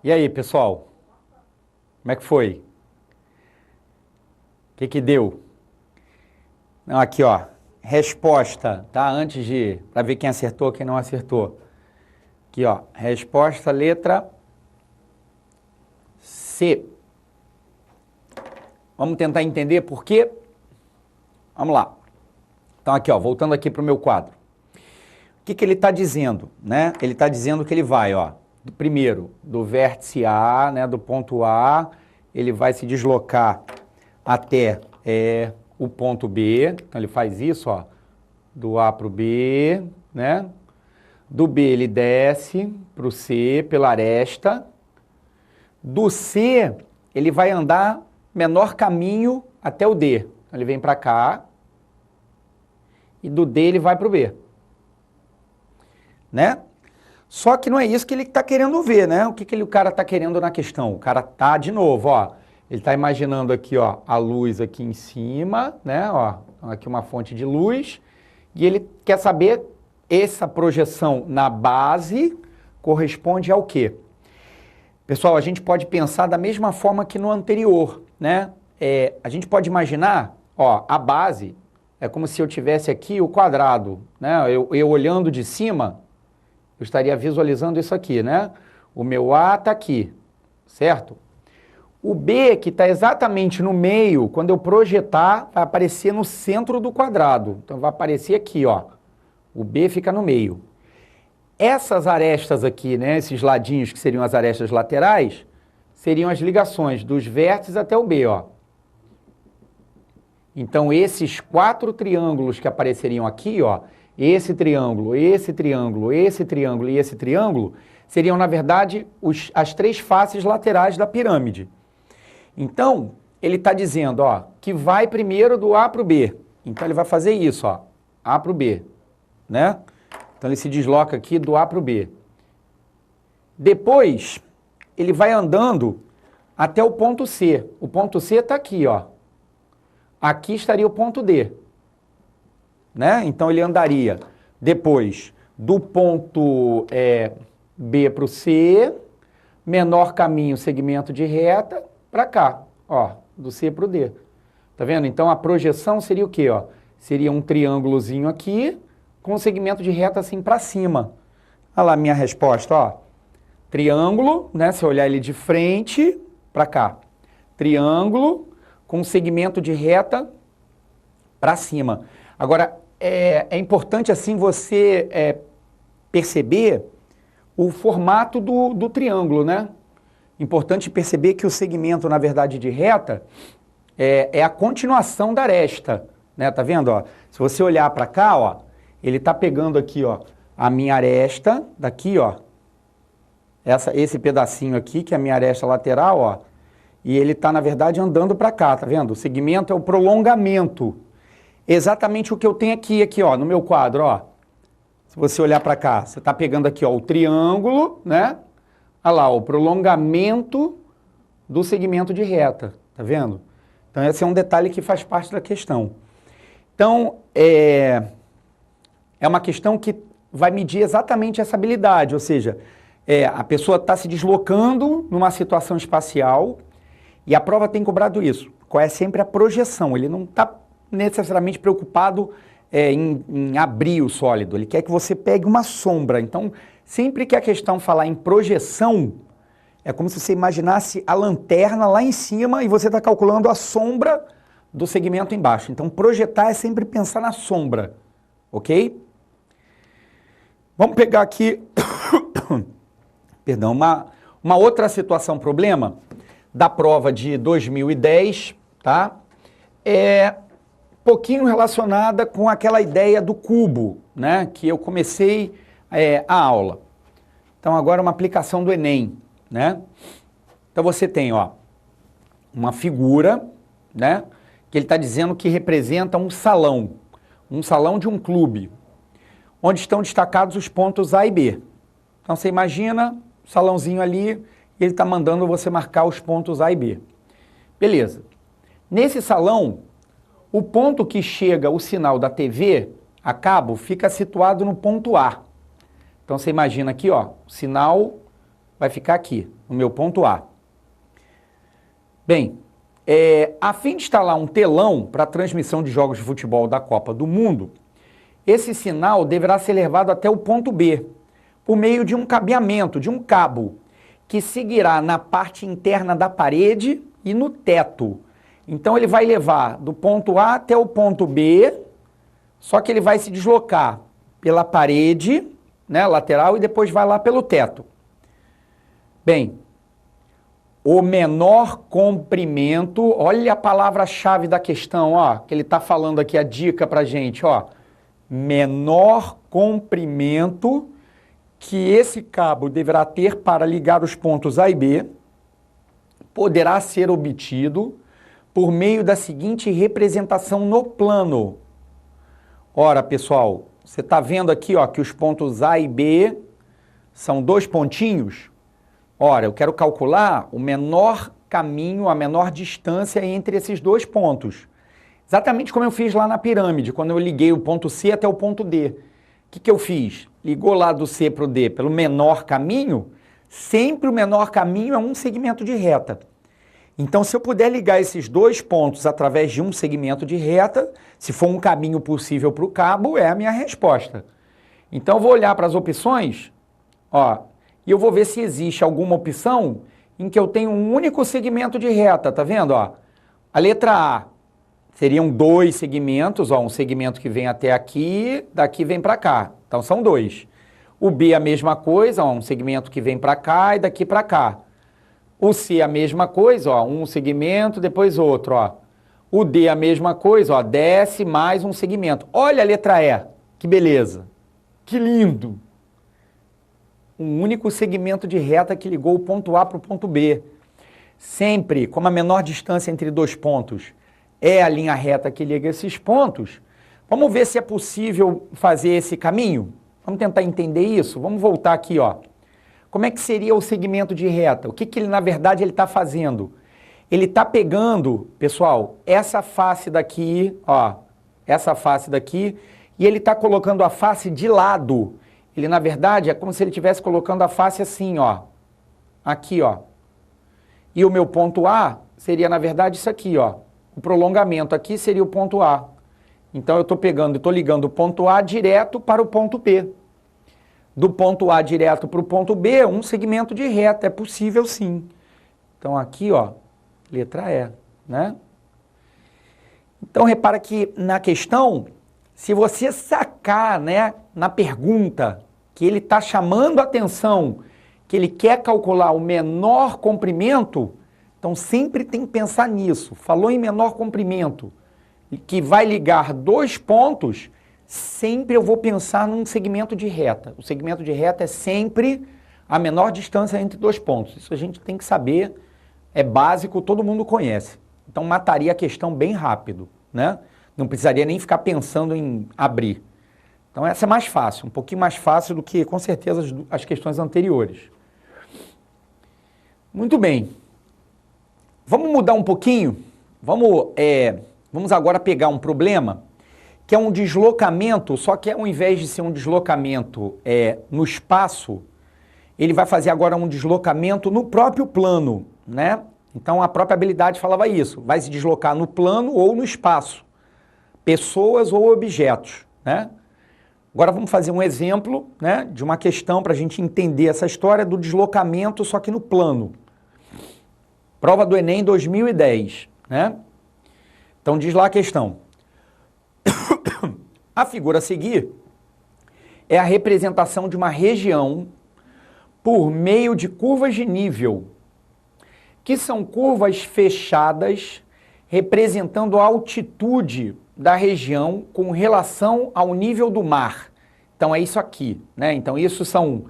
E aí, pessoal? Como é que foi? O que deu? Não, aqui, ó. Resposta, tá? Antes de... para ver quem acertou, quem não acertou. Aqui, ó. Resposta, letra C. Vamos tentar entender por quê? Vamos lá. Então, aqui, ó. Voltando aqui para o meu quadro. O que ele está dizendo, né? Ele está dizendo que ele vai, ó. Primeiro, do vértice A, né? Do ponto A, ele vai se deslocar até o ponto B. Então, ele faz isso, ó. Do A para o B, né? Do B ele desce para o C pela aresta. Do C ele vai andar menor caminho até o D. Então, ele vem para cá. E do D ele vai para o B. Né? Só que não é isso que ele está querendo ver, né? O que o cara está querendo na questão? O cara tá, de novo, ó. Ele está imaginando aqui, ó, a luz aqui em cima, né? Ó, aqui uma fonte de luz. E ele quer saber essa projeção na base corresponde ao quê? Pessoal, a gente pode pensar da mesma forma que no anterior, né? A gente pode imaginar, ó, a base é como se eu tivesse aqui o quadrado, né? Eu olhando de cima, eu estaria visualizando isso aqui, né? O meu A está aqui, certo? O B, que está exatamente no meio, quando eu projetar, vai aparecer no centro do quadrado. Então, vai aparecer aqui, ó. O B fica no meio. Essas arestas aqui, né? Esses ladinhos que seriam as arestas laterais, seriam as ligações dos vértices até o B, ó. Então, esses 4 triângulos que apareceriam aqui, ó, esse triângulo, esse triângulo, esse triângulo e esse triângulo, seriam, na verdade, as 3 faces laterais da pirâmide. Então, ele está dizendo, ó, que vai primeiro do A para o B. Então, ele vai fazer isso, ó, A para o B, né? Então, ele se desloca aqui do A para o B. Depois, ele vai andando até o ponto C. O ponto C está aqui, ó. Aqui estaria o ponto D. Né? Então, ele andaria depois do ponto B para o C, menor caminho, segmento de reta, para cá, ó, do C para o D. Tá vendo? Então, a projeção seria o quê? Ó? Seria um triângulozinho aqui, com um segmento de reta assim para cima. Olha lá a minha resposta, ó. Triângulo, né? Se eu olhar ele de frente, para cá. Triângulo com segmento de reta para cima. Agora, é importante assim você perceber o formato do triângulo, né? Importante perceber que o segmento, na verdade, de reta é a continuação da aresta, né? Tá vendo, ó? Se você olhar para cá, ó, ele tá pegando aqui, ó, a minha aresta daqui, ó. Esse pedacinho aqui, que é a minha aresta lateral, ó. E ele tá, na verdade, andando para cá, tá vendo? O segmento é o prolongamento. Exatamente o que eu tenho aqui, ó, no meu quadro, ó. Se você olhar para cá, você tá pegando aqui, ó, o triângulo, né? Olha lá, o prolongamento do segmento de reta, tá vendo? Então, esse é um detalhe que faz parte da questão. Então, é uma questão que vai medir exatamente essa habilidade, ou seja, a pessoa está se deslocando numa situação espacial e a prova tem cobrado isso. Qual é sempre a projeção? Ele não está necessariamente preocupado em abrir o sólido, ele quer que você pegue uma sombra. Então, sempre que a questão falar em projeção, é como se você imaginasse a lanterna lá em cima e você está calculando a sombra do segmento embaixo. Então, projetar é sempre pensar na sombra, ok? Vamos pegar aqui, perdão, uma outra situação problema da prova de 2010, tá? Pouquinho relacionada com aquela ideia do cubo, né? Que eu comecei a aula. Então, agora uma aplicação do Enem, né? Então, você tem, ó, uma figura, né? Que ele está dizendo que representa um salão de um clube, onde estão destacados os pontos A e B. Então, você imagina o salãozinho ali, e ele está mandando você marcar os pontos A e B. Beleza. Nesse salão, o ponto que chega o sinal da TV a cabo fica situado no ponto A. Então, você imagina aqui, ó, o sinal vai ficar aqui, no meu ponto A. Bem, a fim de instalar um telão para a transmissão de jogos de futebol da Copa do Mundo, esse sinal deverá ser levado até o ponto B, por meio de um cabeamento, de um cabo, que seguirá na parte interna da parede e no teto. Então ele vai levar do ponto A até o ponto B, só que ele vai se deslocar pela parede, né, lateral, e depois vai lá pelo teto. Bem, o menor comprimento, olha a palavra-chave da questão, ó, que ele está falando aqui, a dica para a gente, ó. Menor comprimento que esse cabo deverá ter para ligar os pontos A e B poderá ser obtido por meio da seguinte representação no plano. Ora, pessoal, você está vendo aqui, ó, que os pontos A e B são dois pontinhos? Ora, eu quero calcular o menor caminho, a menor distância entre esses dois pontos. Exatamente como eu fiz lá na pirâmide, quando eu liguei o ponto C até o ponto D. O que eu fiz? Ligou lá do C para o D pelo menor caminho, sempre o menor caminho é um segmento de reta. Então, se eu puder ligar esses dois pontos através de um segmento de reta, se for um caminho possível para o cabo, é a minha resposta. Então, eu vou olhar para as opções, ó, e eu vou ver se existe alguma opção em que eu tenho um único segmento de reta, tá vendo? Ó? A letra A seriam dois segmentos, ó, um segmento que vem até aqui, daqui vem para cá. Então, são dois. O B a mesma coisa, ó, um segmento que vem para cá e daqui para cá. O C a mesma coisa, ó, um segmento, depois outro. Ó. O D a mesma coisa, ó, desce mais um segmento. Olha a letra E, que beleza, que lindo. Um único segmento de reta que ligou o ponto A para o ponto B. Sempre, como a menor distância entre dois pontos é a linha reta que liga esses pontos, vamos ver se é possível fazer esse caminho? Vamos tentar entender isso? Vamos voltar aqui, ó. Como é que seria o segmento de reta? O que ele, na verdade, ele está fazendo? Ele está pegando, pessoal, essa face daqui, ó, essa face daqui, e ele está colocando a face de lado. Ele, na verdade, é como se ele estivesse colocando a face assim, ó, aqui, ó. E o meu ponto A seria, na verdade, isso aqui, ó. O prolongamento aqui seria o ponto A. Então, eu estou pegando e estou ligando o ponto A direto para o ponto B. Do ponto A direto para o ponto B, um segmento de reta. É possível, sim. Então, aqui, ó, letra E, né? Então, repara que na questão, se você sacar, né, na pergunta, que ele está chamando a atenção, que ele quer calcular o menor comprimento, então sempre tem que pensar nisso. Falou em menor comprimento, que vai ligar dois pontos, sempre eu vou pensar num segmento de reta. O segmento de reta é sempre a menor distância entre dois pontos. Isso a gente tem que saber, é básico, todo mundo conhece. Então mataria a questão bem rápido, né? Não precisaria nem ficar pensando em abrir. Então essa é mais fácil, um pouquinho mais fácil do que, com certeza, as questões anteriores. Muito bem. Vamos mudar um pouquinho? Vamos agora pegar um problema, que é um deslocamento, só que ao invés de ser um deslocamento no espaço, ele vai fazer agora um deslocamento no próprio plano, né? Então a própria habilidade falava isso, vai se deslocar no plano ou no espaço, pessoas ou objetos, né? Agora vamos fazer um exemplo, né, de uma questão para a gente entender essa história do deslocamento, só que no plano. Prova do Enem 2010, né? Então diz lá a questão. A figura a seguir é a representação de uma região por meio de curvas de nível, que são curvas fechadas representando a altitude da região com relação ao nível do mar. Então é isso aqui, né? Então isso são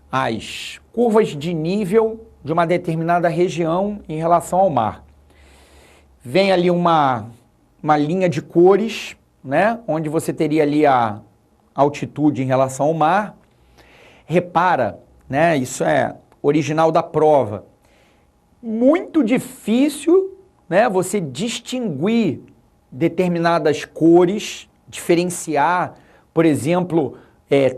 as curvas de nível de uma determinada região em relação ao mar. Vem ali uma linha de cores, né? Onde você teria ali a altitude em relação ao mar. Repara, né? Isso é original da prova. Muito difícil, né? Você distinguir determinadas cores, diferenciar, por exemplo,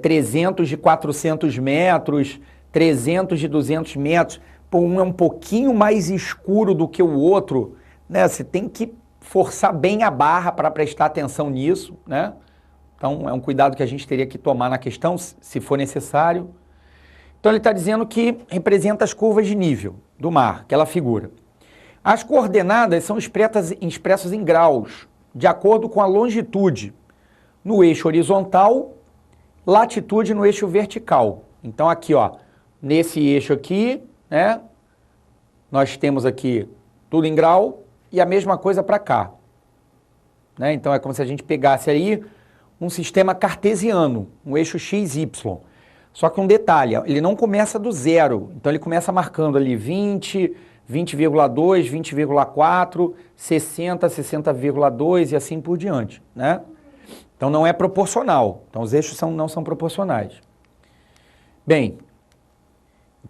300 de 400 metros, 300 de 200 metros, um é um pouquinho mais escuro do que o outro, né? Você tem que forçar bem a barra para prestar atenção nisso, né? Então, é um cuidado que a gente teria que tomar na questão, se for necessário. Então, ele está dizendo que representa as curvas de nível do mar, aquela figura. As coordenadas são expressas em graus, de acordo com a longitude no eixo horizontal, latitude no eixo vertical. Então, aqui, ó, nesse eixo aqui, né, nós temos aqui tudo em grau e a mesma coisa para cá. Né? Então, é como se a gente pegasse aí um sistema cartesiano, um eixo x, y. Só que um detalhe, ele não começa do zero. Então, ele começa marcando ali 20, 20,2, 20,4, 60, 60,2 e assim por diante, né? Então, não é proporcional. Então, os eixos não são proporcionais. Bem,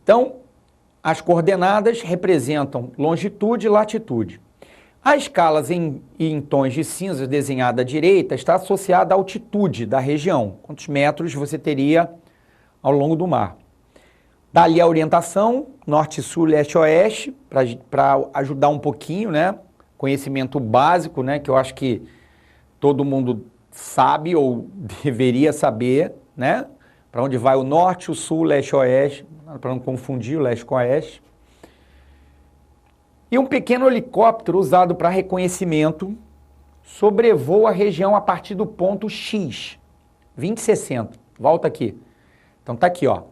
então, as coordenadas representam longitude e latitude. A escala em tons de cinza desenhada à direita está associada à altitude da região. Quantos metros você teria ao longo do mar? Dali a orientação, norte, sul, leste, oeste, para ajudar um pouquinho, né? Conhecimento básico, né? Que eu acho que todo mundo sabe ou deveria saber, né? Para onde vai o norte, o sul, leste, oeste, para não confundir o leste com o oeste. E um pequeno helicóptero usado para reconhecimento sobrevoa a região a partir do ponto X, 2060. Volta aqui. Então tá aqui, ó.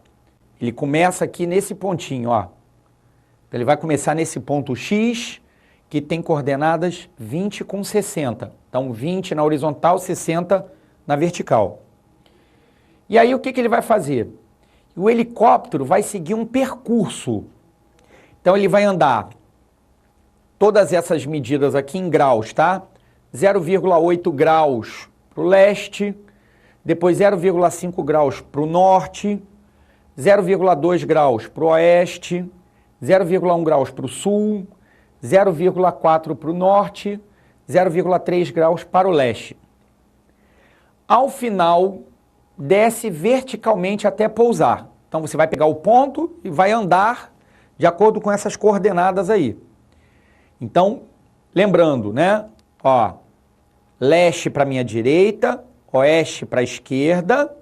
Ele começa aqui nesse pontinho, ó. Então, ele vai começar nesse ponto X, que tem coordenadas 20 com 60. Então 20 na horizontal, 60 na vertical. E aí o que ele vai fazer? O helicóptero vai seguir um percurso. Então ele vai andar todas essas medidas aqui em graus, tá? 0,8 graus para o leste, depois 0,5 graus para o norte, 0,2 graus para o oeste, 0,1 graus para o sul, 0,4 para o norte, 0,3 graus para o leste. Ao final, desce verticalmente até pousar. Então você vai pegar o ponto e vai andar de acordo com essas coordenadas aí. Então, lembrando, né? Ó, leste para minha direita, oeste para a esquerda,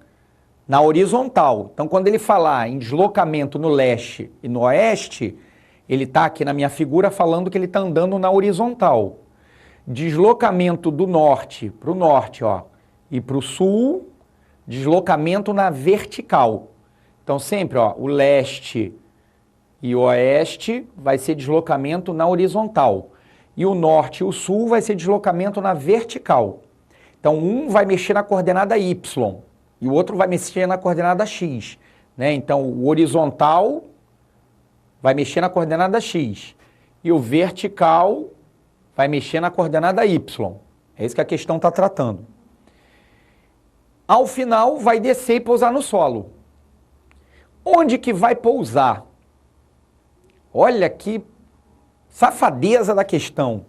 na horizontal. Então, quando ele falar em deslocamento no leste e no oeste, ele está aqui na minha figura falando que ele está andando na horizontal. Deslocamento do norte para o norte, ó, e para o sul, deslocamento na vertical. Então, sempre, ó, o leste e o oeste vai ser deslocamento na horizontal. E o norte e o sul vai ser deslocamento na vertical. Então, um vai mexer na coordenada Y e o outro vai mexer na coordenada X. Né? Então, o horizontal vai mexer na coordenada X e o vertical vai mexer na coordenada Y. É isso que a questão está tratando. Ao final, vai descer e pousar no solo. Onde que vai pousar? Olha que safadeza da questão.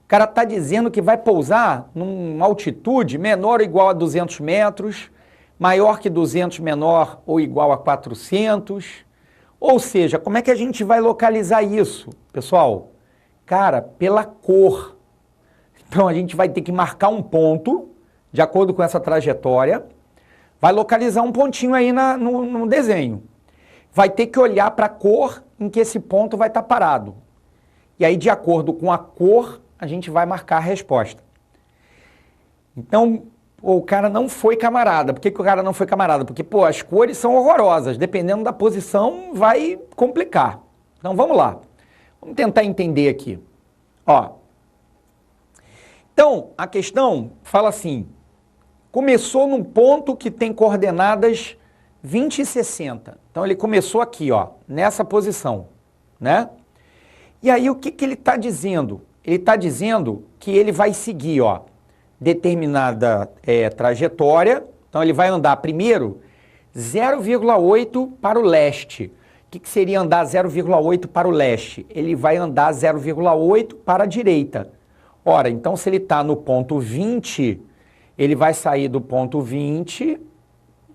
O cara está dizendo que vai pousar numa altitude menor ou igual a 200 metros, maior que 200 menor ou igual a 400. Ou seja, como é que a gente vai localizar isso, pessoal? Cara, pela cor. Então a gente vai ter que marcar um ponto, de acordo com essa trajetória, vai localizar um pontinho aí no desenho. Vai ter que olhar para a cor em que esse ponto vai estar parado. E aí, de acordo com a cor, a gente vai marcar a resposta. Então, o cara não foi camarada. Por que o cara não foi camarada? Porque, as cores são horrorosas. Dependendo da posição, vai complicar. Então, vamos lá. Vamos tentar entender aqui. Ó. Então, a questão fala assim, começou num ponto que tem coordenadas 20 e 60. Então, ele começou aqui, ó, nessa posição, né? E aí, o que ele está dizendo? Ele está dizendo que ele vai seguir, ó, determinada trajetória. Então, ele vai andar primeiro 0,8 para o leste. O que seria andar 0,8 para o leste? Ele vai andar 0,8 para a direita. Ora, então, se ele está no ponto 20, ele vai sair do ponto 20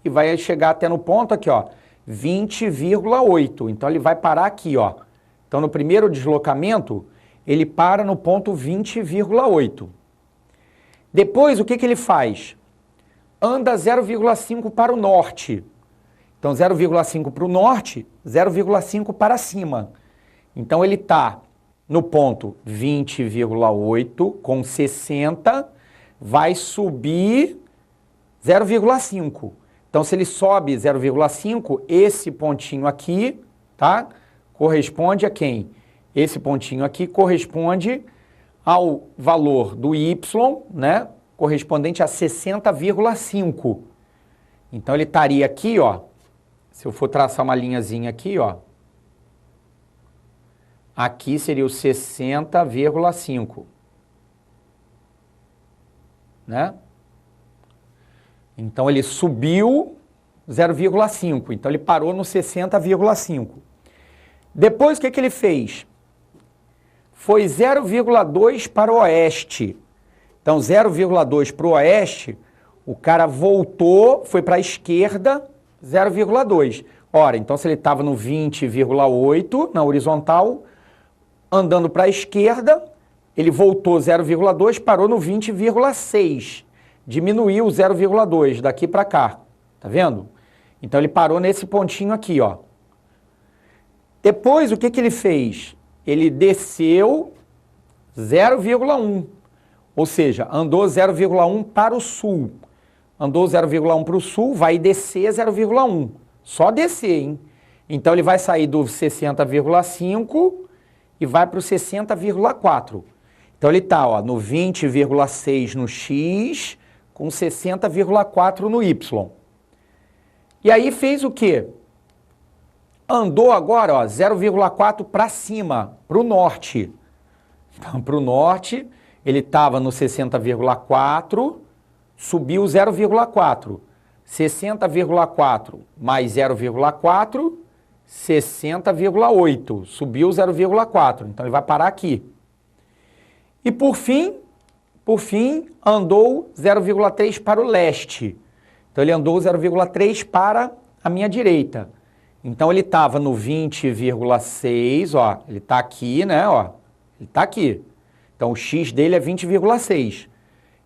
e vai chegar até no ponto aqui, ó, 20,8. Então, ele vai parar aqui, ó. Então, no primeiro deslocamento, ele para no ponto 20,8. Depois, o que ele faz? Anda 0,5 para o norte. Então, 0,5 para o norte, 0,5 para cima. Então, ele está no ponto 20,8 com 60, vai subir 0,5. Então, se ele sobe 0,5, esse pontinho aqui, tá? Corresponde a quem? Esse pontinho aqui corresponde ao valor do y, né? Correspondente a 60,5. Então, ele estaria aqui, ó. Se eu for traçar uma linhazinha aqui, ó. Aqui seria o 60,5. Né? Então, ele subiu 0,5. Então, ele parou no 60,5. Depois, o que ele fez? Foi 0,2 para o oeste. Então, 0,2 para o oeste, o cara voltou, foi para a esquerda, 0,2. Ora, então, se ele estava no 20,8 na horizontal, andando para a esquerda, ele voltou 0,2, parou no 20,6. Diminuiu 0,2 daqui para cá. Tá vendo? Então, ele parou nesse pontinho aqui, ó. Depois, o que ele fez? Ele desceu 0,1. Ou seja, andou 0,1 para o sul. Andou 0,1 para o sul, vai descer 0,1. Só descer, hein? Então, ele vai sair do 60,5 e vai para o 60,4. Então, ele está no 20,6 no X, com 60,4 no Y. E aí fez o quê? Andou agora 0,4 para cima, para o norte. Então, para o norte, ele estava no 60,4, subiu 0,4. 60,4 mais 0,4, 60,8. Subiu 0,4. Então, ele vai parar aqui. E, por fim, andou 0,3 para o leste. Então, ele andou 0,3 para a minha direita. Então, ele estava no 20,6, ó. Ele está aqui, né, ó. Ele está aqui. Então, o X dele é 20,6.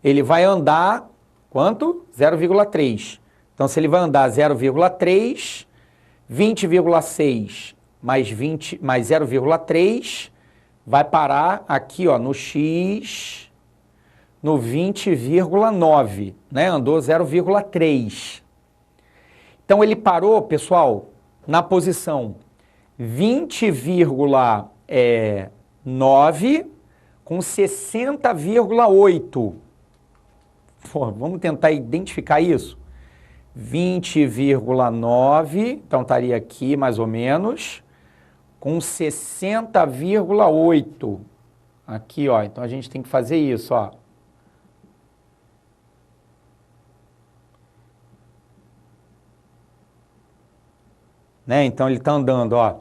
Ele vai andar, quanto? 0,3. Então, se ele vai andar 0,3, 20,6 mais 0,3, vai parar aqui, ó, no X, no 20,9, né? Andou 0,3. Então, ele parou, pessoal, na posição 20,9 com 60,8. Vamos tentar identificar isso? 20,9, então estaria aqui mais ou menos, com 60,8. Aqui, ó, então a gente tem que fazer isso, ó. Né? Então ele está andando, ó.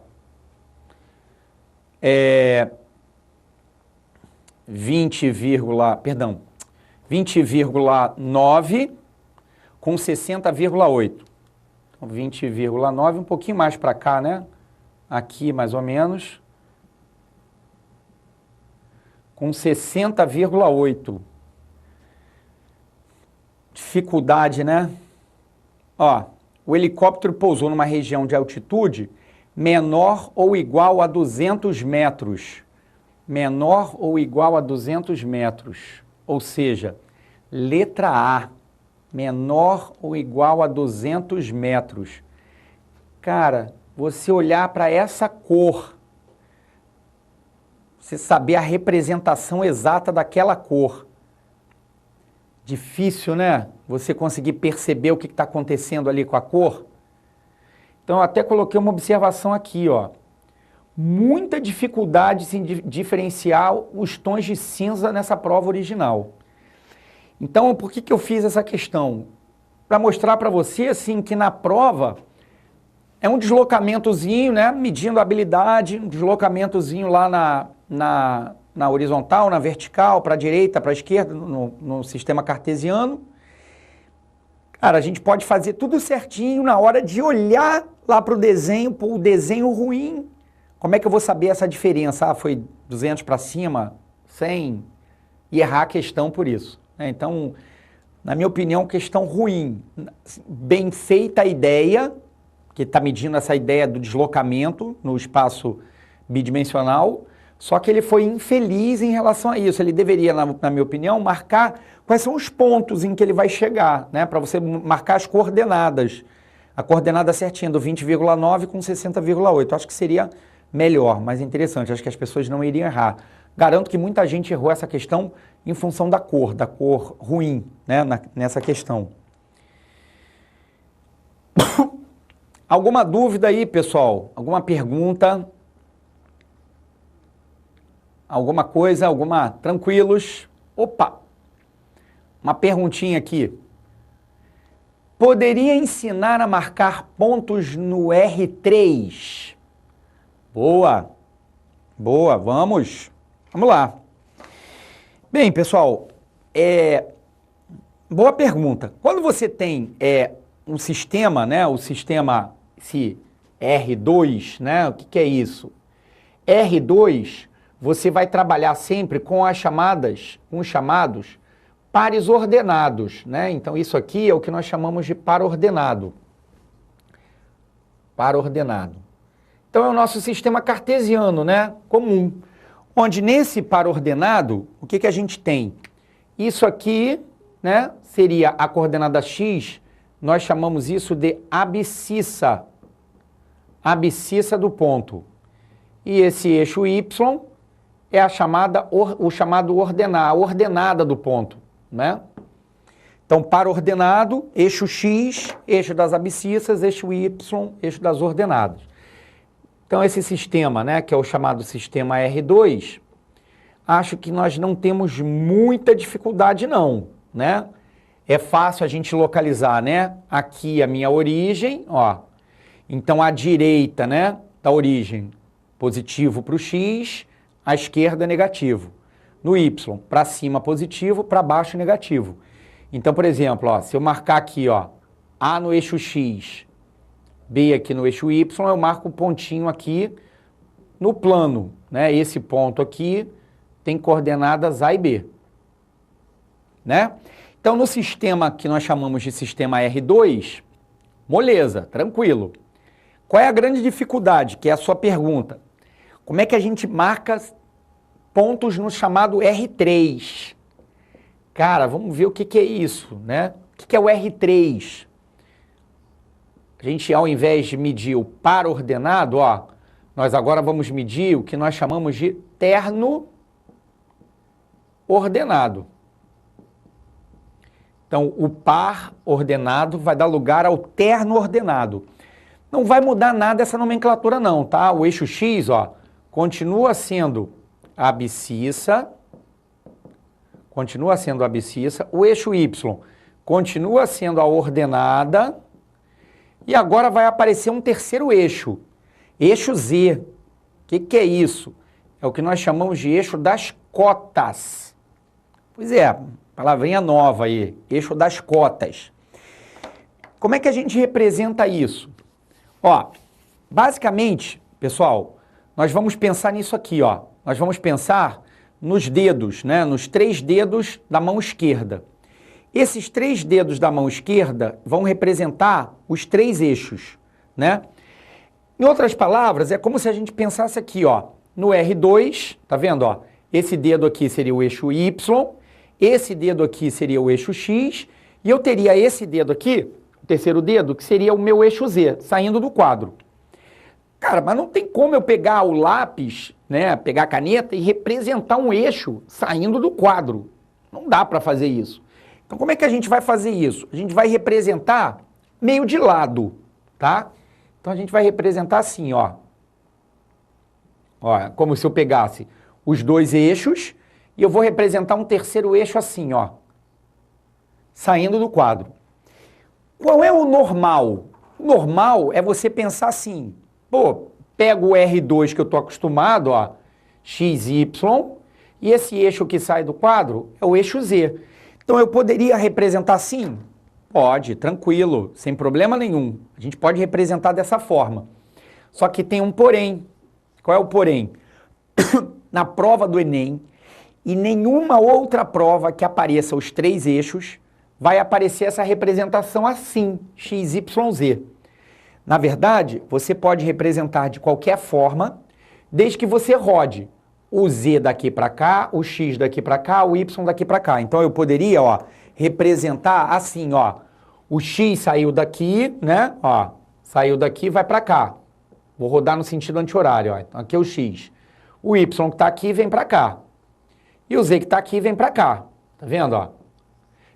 20,9 com 60,8. Então, 20,9, um pouquinho mais para cá, né? Aqui, mais ou menos. Com 60,8. Dificuldade, né? Ó, o helicóptero pousou numa região de altitude menor ou igual a 200 metros. Menor ou igual a 200 metros. Ou seja, letra A, menor ou igual a 200 metros. Cara, você olhar para essa cor, você saber a representação exata daquela cor. Difícil, né? Você conseguir perceber o que está acontecendo ali com a cor. Então, eu até coloquei uma observação aqui, ó. Muita dificuldade em diferenciar os tons de cinza nessa prova original. Então, por que eu fiz essa questão? Para mostrar para você, assim, que na prova é um deslocamentozinho, né? Medindo a habilidade, um deslocamentozinho lá na horizontal, na vertical, para a direita, para a esquerda, no sistema cartesiano. Cara, a gente pode fazer tudo certinho na hora de olhar lá para o desenho ruim. Como é que eu vou saber essa diferença? Ah, foi 200 para cima, 100, e errar a questão por isso. Então, na minha opinião, questão ruim. Bem feita a ideia, que está medindo essa ideia do deslocamento no espaço bidimensional, só que ele foi infeliz em relação a isso. Ele deveria, na minha opinião, marcar quais são os pontos em que ele vai chegar, né? Para você marcar as coordenadas. A coordenada certinha do 20,9 com 60,8. Acho que seria melhor, mais interessante. Acho que as pessoas não iriam errar. Garanto que muita gente errou essa questão em função da cor ruim, né? Nessa questão. Alguma dúvida aí, pessoal? Alguma pergunta? Alguma coisa? Tranquilos? Opa! Uma perguntinha aqui. Poderia ensinar a marcar pontos no R3? Boa! Boa, vamos lá. Bem, pessoal, boa pergunta. Quando você tem um sistema, né, esse R2, né, o que é isso? R2, você vai trabalhar sempre com os chamados pares ordenados, né? Então, isso aqui é o que nós chamamos de par ordenado. Par ordenado. Então, é o nosso sistema cartesiano, né? Comum. Onde nesse par ordenado, o que a gente tem? Isso aqui, né? Seria a coordenada x, nós chamamos isso de abscissa. Abscissa do ponto. E esse eixo y é a ordenada do ponto, né? Então, par ordenado, eixo x, eixo das abscissas, eixo y, eixo das ordenadas. Então, esse sistema, né, que é o chamado sistema R2, acho que nós não temos muita dificuldade não, né? É fácil a gente localizar, né? Aqui a minha origem, ó. Então, à direita, né, da origem, positivo para o x, à esquerda negativo. No y, para cima positivo, para baixo negativo. Então, por exemplo, ó, se eu marcar aqui, ó, A no eixo x, B aqui no eixo y, eu marco um pontinho aqui no plano, né? Esse ponto aqui tem coordenadas A e B, né? Então, no sistema que nós chamamos de sistema R2, moleza, tranquilo. Qual é a grande dificuldade, que é a sua pergunta? Como é que a gente marca pontos no chamado R3? Cara, vamos ver o que é isso, né? O que é o R3? A gente, ao invés de medir o par ordenado, ó, nós agora vamos medir o que nós chamamos de terno ordenado. Então, o par ordenado vai dar lugar ao terno ordenado. Não vai mudar nada essa nomenclatura não, tá? O eixo x, ó, continua sendo a abscissa, o eixo y continua sendo a ordenada, e agora vai aparecer um terceiro eixo Z. O que é isso? É o que nós chamamos de eixo das cotas. Pois é, palavrinha nova aí, eixo das cotas. Como é que a gente representa isso? Ó, basicamente, pessoal, nós vamos pensar nisso aqui, ó. Nós vamos pensar nos dedos, né? Nos 3 dedos da mão esquerda. Esses 3 dedos da mão esquerda vão representar os 3 eixos, né? Em outras palavras, é como se a gente pensasse aqui, ó, no R2, tá vendo, ó? Esse dedo aqui seria o eixo Y, esse dedo aqui seria o eixo X, e eu teria esse dedo aqui, o terceiro dedo, que seria o meu eixo Z, saindo do quadro. Cara, mas não tem como eu pegar o lápis, né, pegar a caneta e representar um eixo saindo do quadro. Não dá para fazer isso. Então, como é que a gente vai fazer isso? A gente vai representar meio de lado, tá? Então, a gente vai representar assim, ó. Ó, como se eu pegasse os 2 eixos e eu vou representar um terceiro eixo assim, ó, saindo do quadro. Qual é o normal? O normal é você pensar assim, pô, pego o R2 que eu estou acostumado, ó, x, y, e esse eixo que sai do quadro é o eixo Z. Então, eu poderia representar assim, Pode, tranquilo, sem problema nenhum. A gente pode representar dessa forma. Só que tem um porém. Qual é o porém? Na prova do Enem, e nenhuma outra prova que apareça os 3 eixos, vai aparecer essa representação assim, x, y, z. Na verdade, você pode representar de qualquer forma, desde que você rode o z daqui para cá, o x daqui para cá, o y daqui para cá. Então eu poderia, ó, representar assim, ó, o x saiu daqui, né? Ó, saiu daqui, vai para cá. Vou rodar no sentido anti-horário, ó. Então aqui é o x. O y que está aqui vem para cá. E o z que está aqui vem para cá. Tá vendo, ó?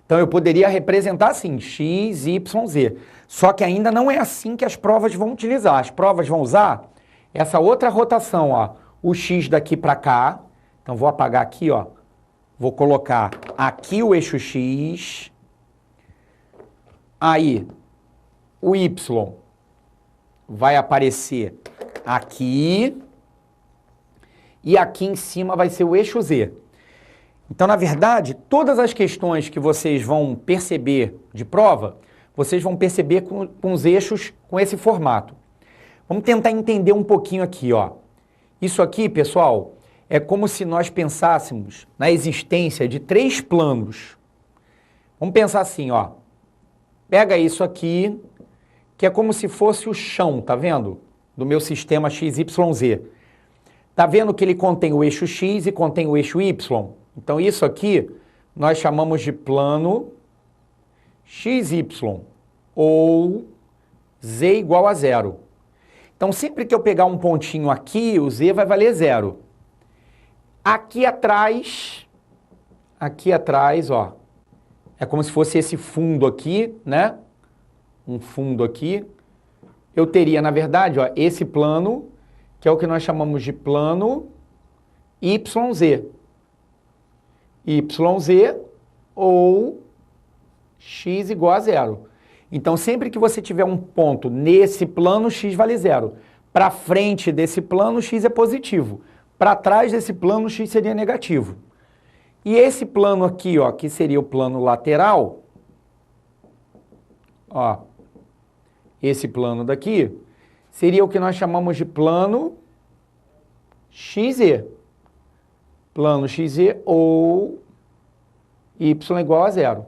Então eu poderia representar assim, x, y, z. Só que ainda não é assim que as provas vão utilizar. As provas vão usar essa outra rotação, ó. O x daqui para cá. Então vou apagar aqui, ó. Vou colocar aqui o eixo x. Aí o y vai aparecer aqui. E aqui em cima vai ser o eixo z. Então, na verdade, todas as questões que vocês vão perceber de prova, vocês vão perceber com os eixos com esse formato. Vamos tentar entender um pouquinho aqui, ó. Isso aqui, pessoal, é como se nós pensássemos na existência de 3 planos. Vamos pensar assim, ó. Pega isso aqui, que é como se fosse o chão, tá vendo? Do meu sistema XYZ. Tá vendo que ele contém o eixo X e contém o eixo Y? Então isso aqui nós chamamos de plano XY ou Z igual a 0. Então sempre que eu pegar um pontinho aqui, o Z vai valer 0. Aqui atrás, ó, é como se fosse esse fundo aqui, né? Um fundo aqui. Eu teria, na verdade, ó, esse plano, que é o que nós chamamos de plano YZ. YZ ou x igual a 0. Então, sempre que você tiver um ponto nesse plano, x vale 0. Para frente desse plano, x é positivo. Para trás desse plano, x seria negativo. E esse plano aqui, ó, que seria o plano lateral, ó, esse plano daqui, seria o que nós chamamos de plano XZ. Plano XZ ou y igual a 0.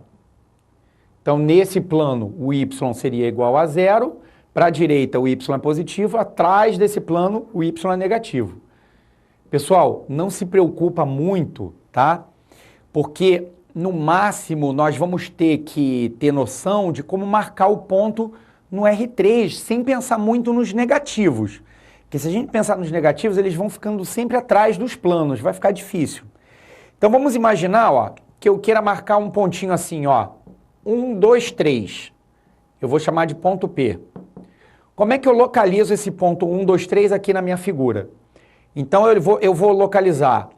Então, nesse plano, o y seria igual a 0. Para a direita, o y é positivo. Atrás desse plano, o y é negativo. Pessoal, não se preocupa muito, tá? Porque, no máximo, nós vamos ter que ter noção de como marcar o ponto no R3, sem pensar muito nos negativos. Porque se a gente pensar nos negativos, eles vão ficando sempre atrás dos planos, vai ficar difícil. Então vamos imaginar, ó, que eu queira marcar um pontinho assim, ó, 1, 2, 3. Eu vou chamar de ponto P. Como é que eu localizo esse ponto 1, 2, 3 aqui na minha figura? Então eu vou localizar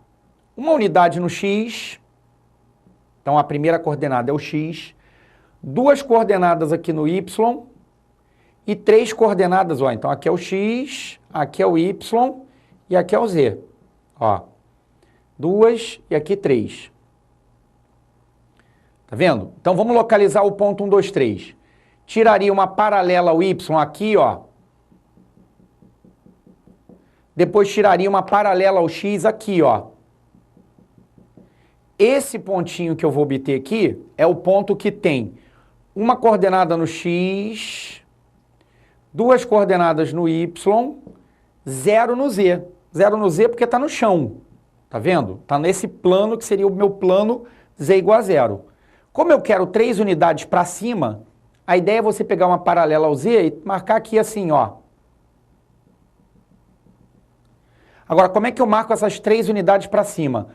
uma unidade no X, então a primeira coordenada é o X, 2 coordenadas aqui no Y, e 3 coordenadas, ó, então aqui é o X, aqui é o Y e aqui é o Z, ó, 2 e aqui 3. Tá vendo? Então vamos localizar o ponto 1, 2, 3. Tiraria uma paralela ao Y aqui, ó. Depois tiraria uma paralela ao X aqui, ó. Esse pontinho que eu vou obter aqui é o ponto que tem uma coordenada no X, 2 coordenadas no Y, 0 no Z. 0 no Z porque está no chão. Tá vendo? Está nesse plano que seria o meu plano Z igual a 0. Como eu quero 3 unidades para cima, a ideia é você pegar uma paralela ao Z e marcar aqui assim, ó. Agora, como é que eu marco essas 3 unidades para cima?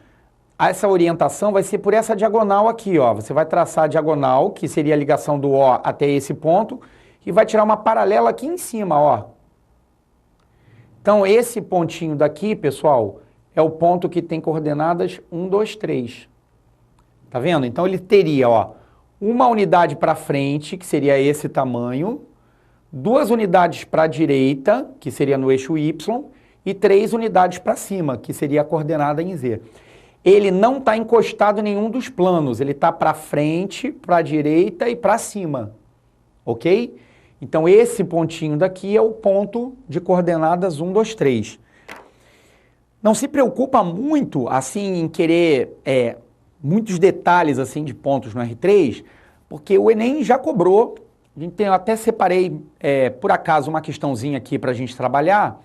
Essa orientação vai ser por essa diagonal aqui, ó. Você vai traçar a diagonal, que seria a ligação do O até esse ponto, e vai tirar uma paralela aqui em cima, ó. Então, esse pontinho daqui, pessoal, é o ponto que tem coordenadas 1, 2, 3. Tá vendo? Então, ele teria, ó, uma unidade para frente, que seria esse tamanho, 2 unidades para a direita, que seria no eixo Y, e 3 unidades para cima, que seria a coordenada em Z. ele não está encostado em nenhum dos planos, ele está para frente, para a direita e para cima, ok? Então esse pontinho daqui é o ponto de coordenadas 1, 2, 3. Não se preocupa muito assim em querer muitos detalhes assim de pontos no R3, porque o Enem já cobrou. Eu até separei por acaso uma questãozinha aqui para a gente trabalhar,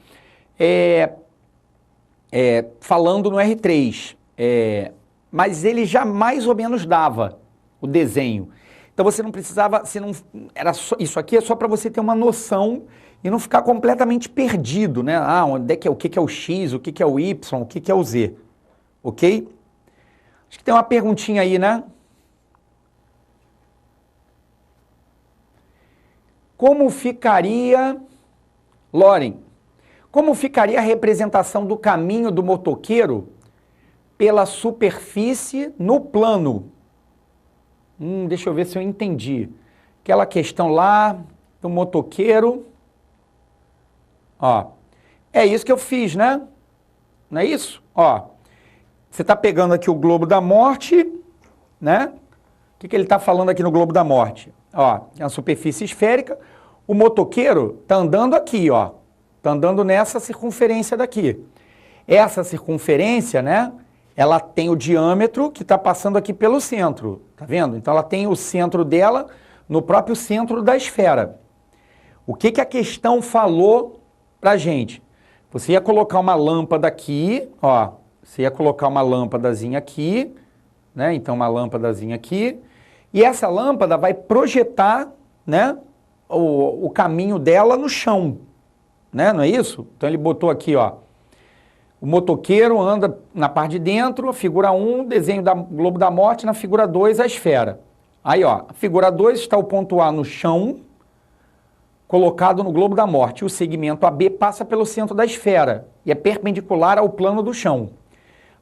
falando no R3, mas ele já mais ou menos dava o desenho. Então você não precisava, isso aqui é só para você ter uma noção e não ficar completamente perdido, né? Onde é que o que é o X, o que é o Y, o que é o Z, ok? Acho que tem uma perguntinha aí, né? Como ficaria, Loren, como ficaria a representação do caminho do motoqueiro pela superfície no plano? Deixa eu ver se eu entendi. Aquela questão lá do motoqueiro. Ó, é isso que eu fiz, né? Não é isso? Ó, você está pegando aqui o globo da morte, né? O que ele está falando aqui no globo da morte? Ó, é uma superfície esférica. O motoqueiro está andando aqui, ó. Está andando nessa circunferência daqui. Essa circunferência, né? Ela tem o diâmetro que está passando aqui pelo centro, tá vendo? Então ela tem o centro dela no próprio centro da esfera. O que a questão falou pra gente? Você ia colocar uma lâmpada aqui, ó. Você ia colocar uma lâmpadazinha aqui, né? Então uma lâmpadazinha aqui. E essa lâmpada vai projetar, né? O caminho dela no chão, né? Não é isso? Então ele botou aqui, ó. O motoqueiro anda na parte de dentro, a figura 1, desenho do globo da morte, na figura 2, a esfera. Aí, ó, a figura 2 está o ponto A no chão, colocado no globo da morte. O segmento AB passa pelo centro da esfera e é perpendicular ao plano do chão.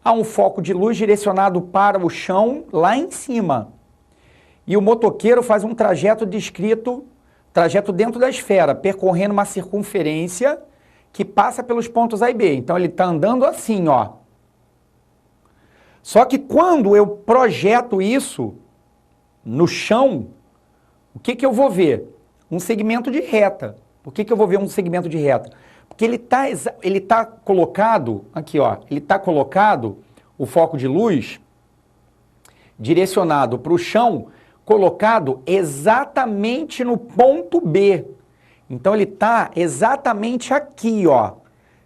Há um foco de luz direcionado para o chão lá em cima. E o motoqueiro faz um trajeto descrito, trajeto dentro da esfera, percorrendo uma circunferência que passa pelos pontos A e B. Então ele está andando assim, ó. Só que quando eu projeto isso no chão, o que eu vou ver? Um segmento de reta. Por que eu vou ver um segmento de reta? Porque ele tá colocado, aqui ó, ele está colocado, o foco de luz, direcionado para o chão, colocado exatamente no ponto B. Então ele está exatamente aqui, ó.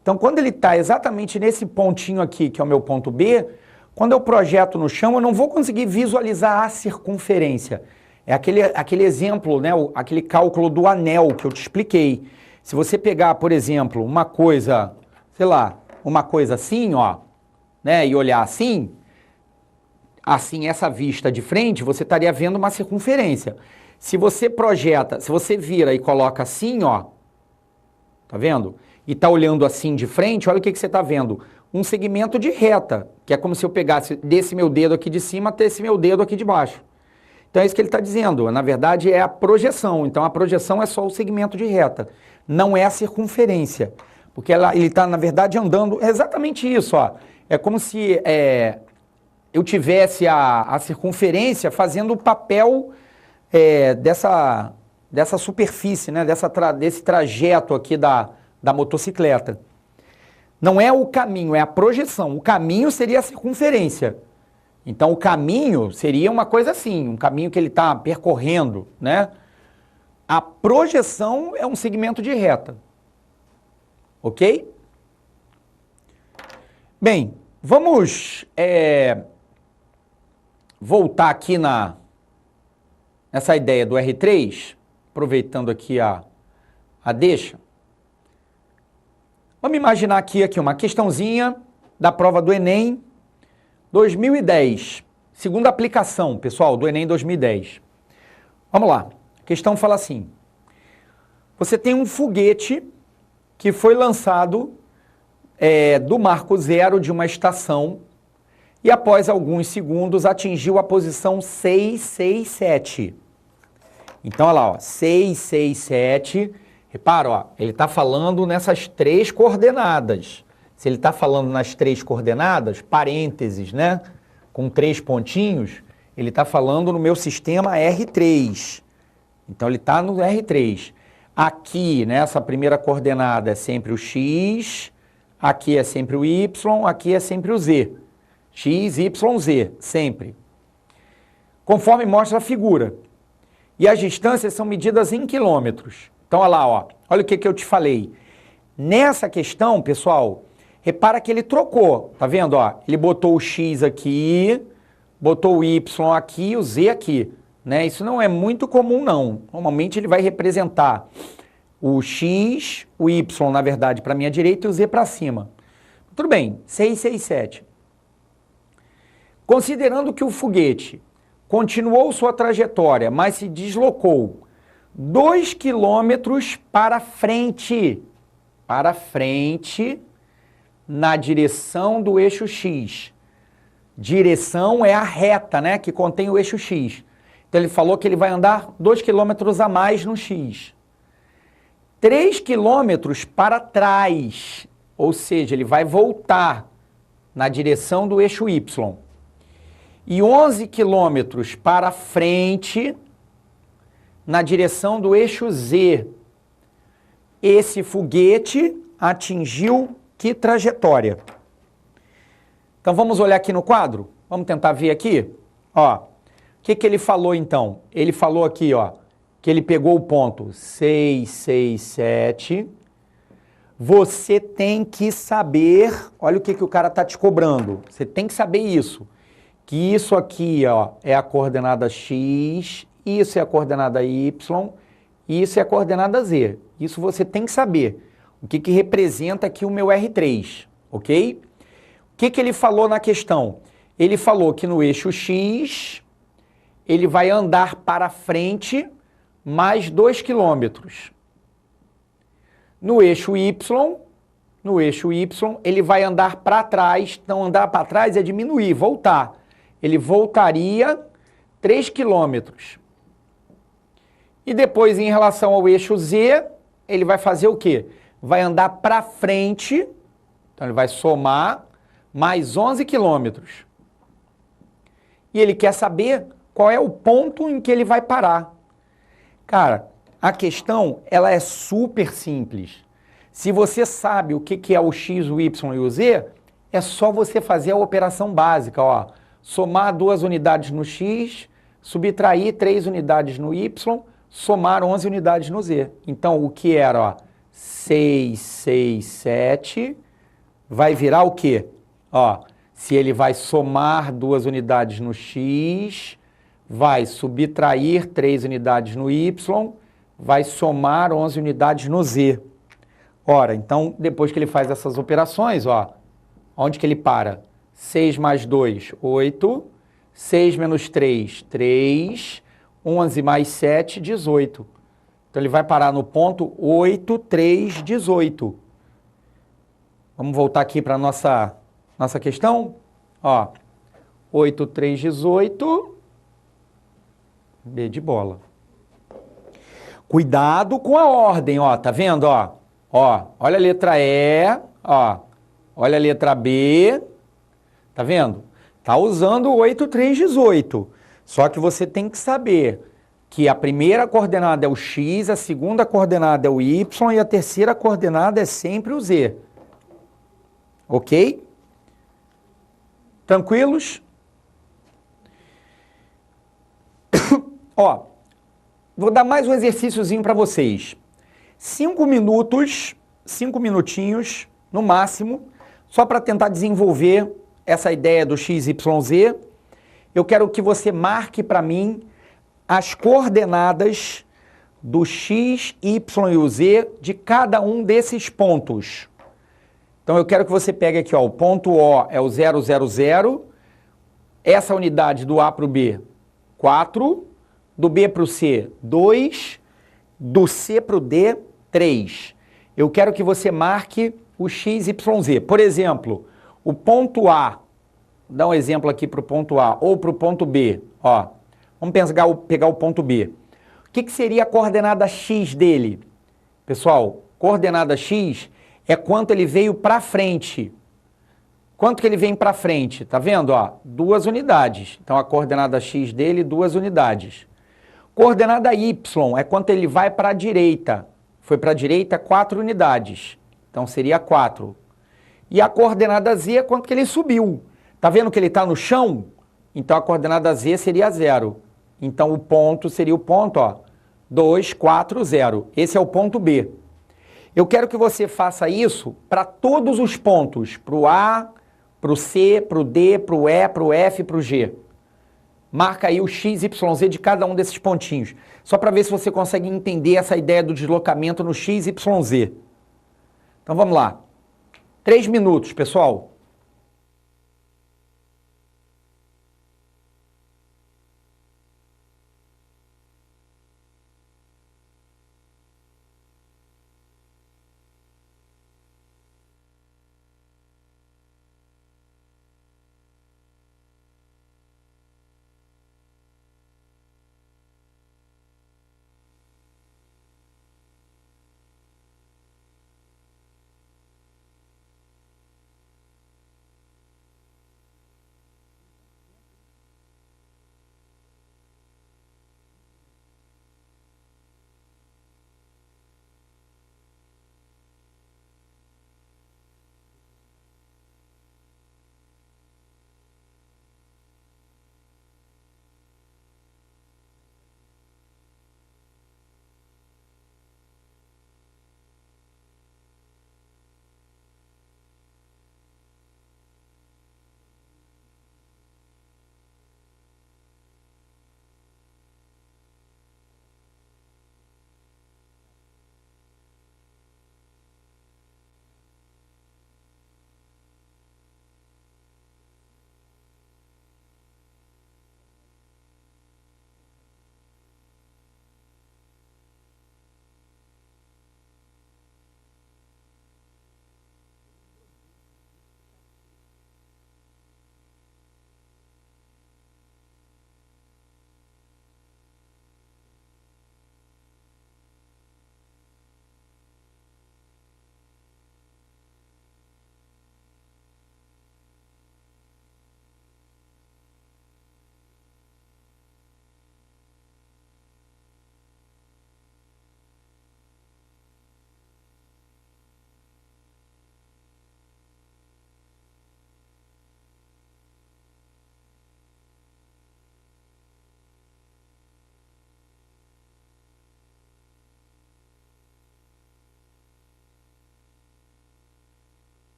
Então quando ele está exatamente nesse pontinho aqui, que é o meu ponto B, quando eu projeto no chão, eu não vou conseguir visualizar a circunferência. É aquele exemplo, né, aquele cálculo do anel que eu te expliquei. Se você pegar, por exemplo, uma coisa, sei lá, uma coisa assim, ó, né, e olhar assim, essa vista de frente, você estaria vendo uma circunferência. Se você projeta, se você vira e coloca assim, ó, tá vendo? E tá olhando assim de frente, olha o que você tá vendo. Um segmento de reta, que é como se eu pegasse desse meu dedo aqui de cima até esse meu dedo aqui de baixo. Então é isso que ele está dizendo. Na verdade é a projeção. Então a projeção é só o segmento de reta, não é a circunferência. Porque ele está, na verdade, andando exatamente isso, ó. É como se eu tivesse a circunferência fazendo o papel dessa superfície, né? Desse trajeto aqui da motocicleta. Não é o caminho, é a projeção. O caminho seria a circunferência. Então o caminho seria uma coisa assim, um caminho que ele está percorrendo, né? A projeção é um segmento de reta. Ok? Bem, vamos voltar aqui nessa ideia do R3, aproveitando aqui a deixa. Vamos imaginar aqui uma questãozinha da prova do Enem 2010, segunda aplicação, pessoal, do Enem 2010. Vamos lá, a questão fala assim: você tem um foguete que foi lançado do marco zero de uma estação e após alguns segundos atingiu a posição 667. Então, olha lá, ó, 667, repara, ó, ele está falando nessas três coordenadas, Se ele está falando nas 3 coordenadas, parênteses, né? Com 3 pontinhos, ele está falando no meu sistema R3. Então, ele está no R3. Aqui, nessa primeira coordenada, é sempre o X, aqui é sempre o Y, aqui é sempre o Z. X, Y, Z, sempre. Conforme mostra a figura. E as distâncias são medidas em quilômetros. Então, olha lá, ó. Olha o que eu te falei. Nessa questão, pessoal, repara que ele trocou. Tá vendo, ó? Ele botou o X aqui, botou o Y aqui e o Z aqui. Né? Isso não é muito comum, não. Normalmente ele vai representar o X, o Y, na verdade, para a minha direita e o Z para cima. Tudo bem, 6, 6, 7. Considerando que o foguete continuou sua trajetória, mas se deslocou 2 quilômetros para frente, na direção do eixo X. Direção é a reta, né, que contém o eixo X. Então ele falou que ele vai andar 2 quilômetros a mais no X. 3 quilômetros para trás, ou seja, ele vai voltar na direção do eixo Y. E 11 quilômetros para frente, na direção do eixo Z. Esse foguete atingiu que trajetória? Então vamos olhar aqui no quadro? Vamos tentar ver aqui? Ó, o que ele falou então? Ele falou aqui, ó, que ele pegou o ponto 6, 6, 7. Você tem que saber, olha o que o cara está te cobrando. Você tem que saber isso. Que isso aqui, ó, é a coordenada X, isso é a coordenada Y, isso é a coordenada Z. Isso você tem que saber. O que representa aqui o meu R3, ok? O que ele falou na questão? Ele falou que no eixo X, ele vai andar para frente mais 2 quilômetros. No eixo Y, ele vai andar para trás. Então, andar para trás é diminuir, voltar. Ele voltaria 3 quilômetros. E depois, em relação ao eixo Z, ele vai fazer o quê? Vai andar para frente, então ele vai somar mais 11 quilômetros. E ele quer saber qual é o ponto em que ele vai parar. Cara, a questão, ela é super simples. Se você sabe o que é o X, o Y e o Z, é só você fazer a operação básica, ó. Somar 2 unidades no X, subtrair 3 unidades no Y, somar 11 unidades no Z. Então, o que era, ó, 6, 6, 7, vai virar o quê? Ó, se ele vai somar 2 unidades no X, vai subtrair 3 unidades no Y, vai somar 11 unidades no Z. Ora, então, depois que ele faz essas operações, ó, onde que ele para? 6 mais 2, 8. 6 menos 3, 3. 11 mais 7, 18. Então, ele vai parar no ponto 8, 3, 18. Vamos voltar aqui para a nossa questão? Ó, 8, 3, 18. B de bola. Cuidado com a ordem, ó, tá vendo, ó? Ó, olha a letra E, ó, olha a letra B, tá vendo? Tá usando 8, 3, 18. Só que você tem que saber que a primeira coordenada é o X, a segunda coordenada é o Y e a terceira coordenada é sempre o Z. Ok? Tranquilos? Ó, vou dar mais um exercíciozinho para vocês. 5 minutos, 5 minutinhos, no máximo, só para tentar desenvolver essa ideia do XYZ. Eu quero que você marque para mim as coordenadas do X, Y e o Z de cada um desses pontos. Então, eu quero que você pegue aqui, ó, o ponto O é o 0, 0, 0. Essa unidade do A para o B, 4. Do B para o C, 2. Do C para o D, 3. Eu quero que você marque o XYZ. Por exemplo, o ponto A, vou dar um exemplo aqui para o ponto A, ou para o ponto B. Ó, vamos pegar o ponto B. O que seria a coordenada X dele? Pessoal, coordenada X é quanto ele veio para frente. Quanto que ele vem para frente? Tá vendo? Ó, 2 unidades. Então, a coordenada x dele, 2 unidades. Coordenada y é quanto ele vai para a direita. Foi para a direita 4 unidades. Então, seria 4. E a coordenada z é quanto que ele subiu. Tá vendo que ele está no chão? Então, a coordenada z seria 0. Então, o ponto seria o ponto, ó, 2, 4, 0. Esse é o ponto B. Eu quero que você faça isso para todos os pontos. Para o A, para o C, para o D, para o E, para o F e para o G. Marca aí o X, Y, Z de cada um desses pontinhos. Só para ver se você consegue entender essa ideia do deslocamento no X, Y, Z. Então vamos lá. 3 minutos, pessoal.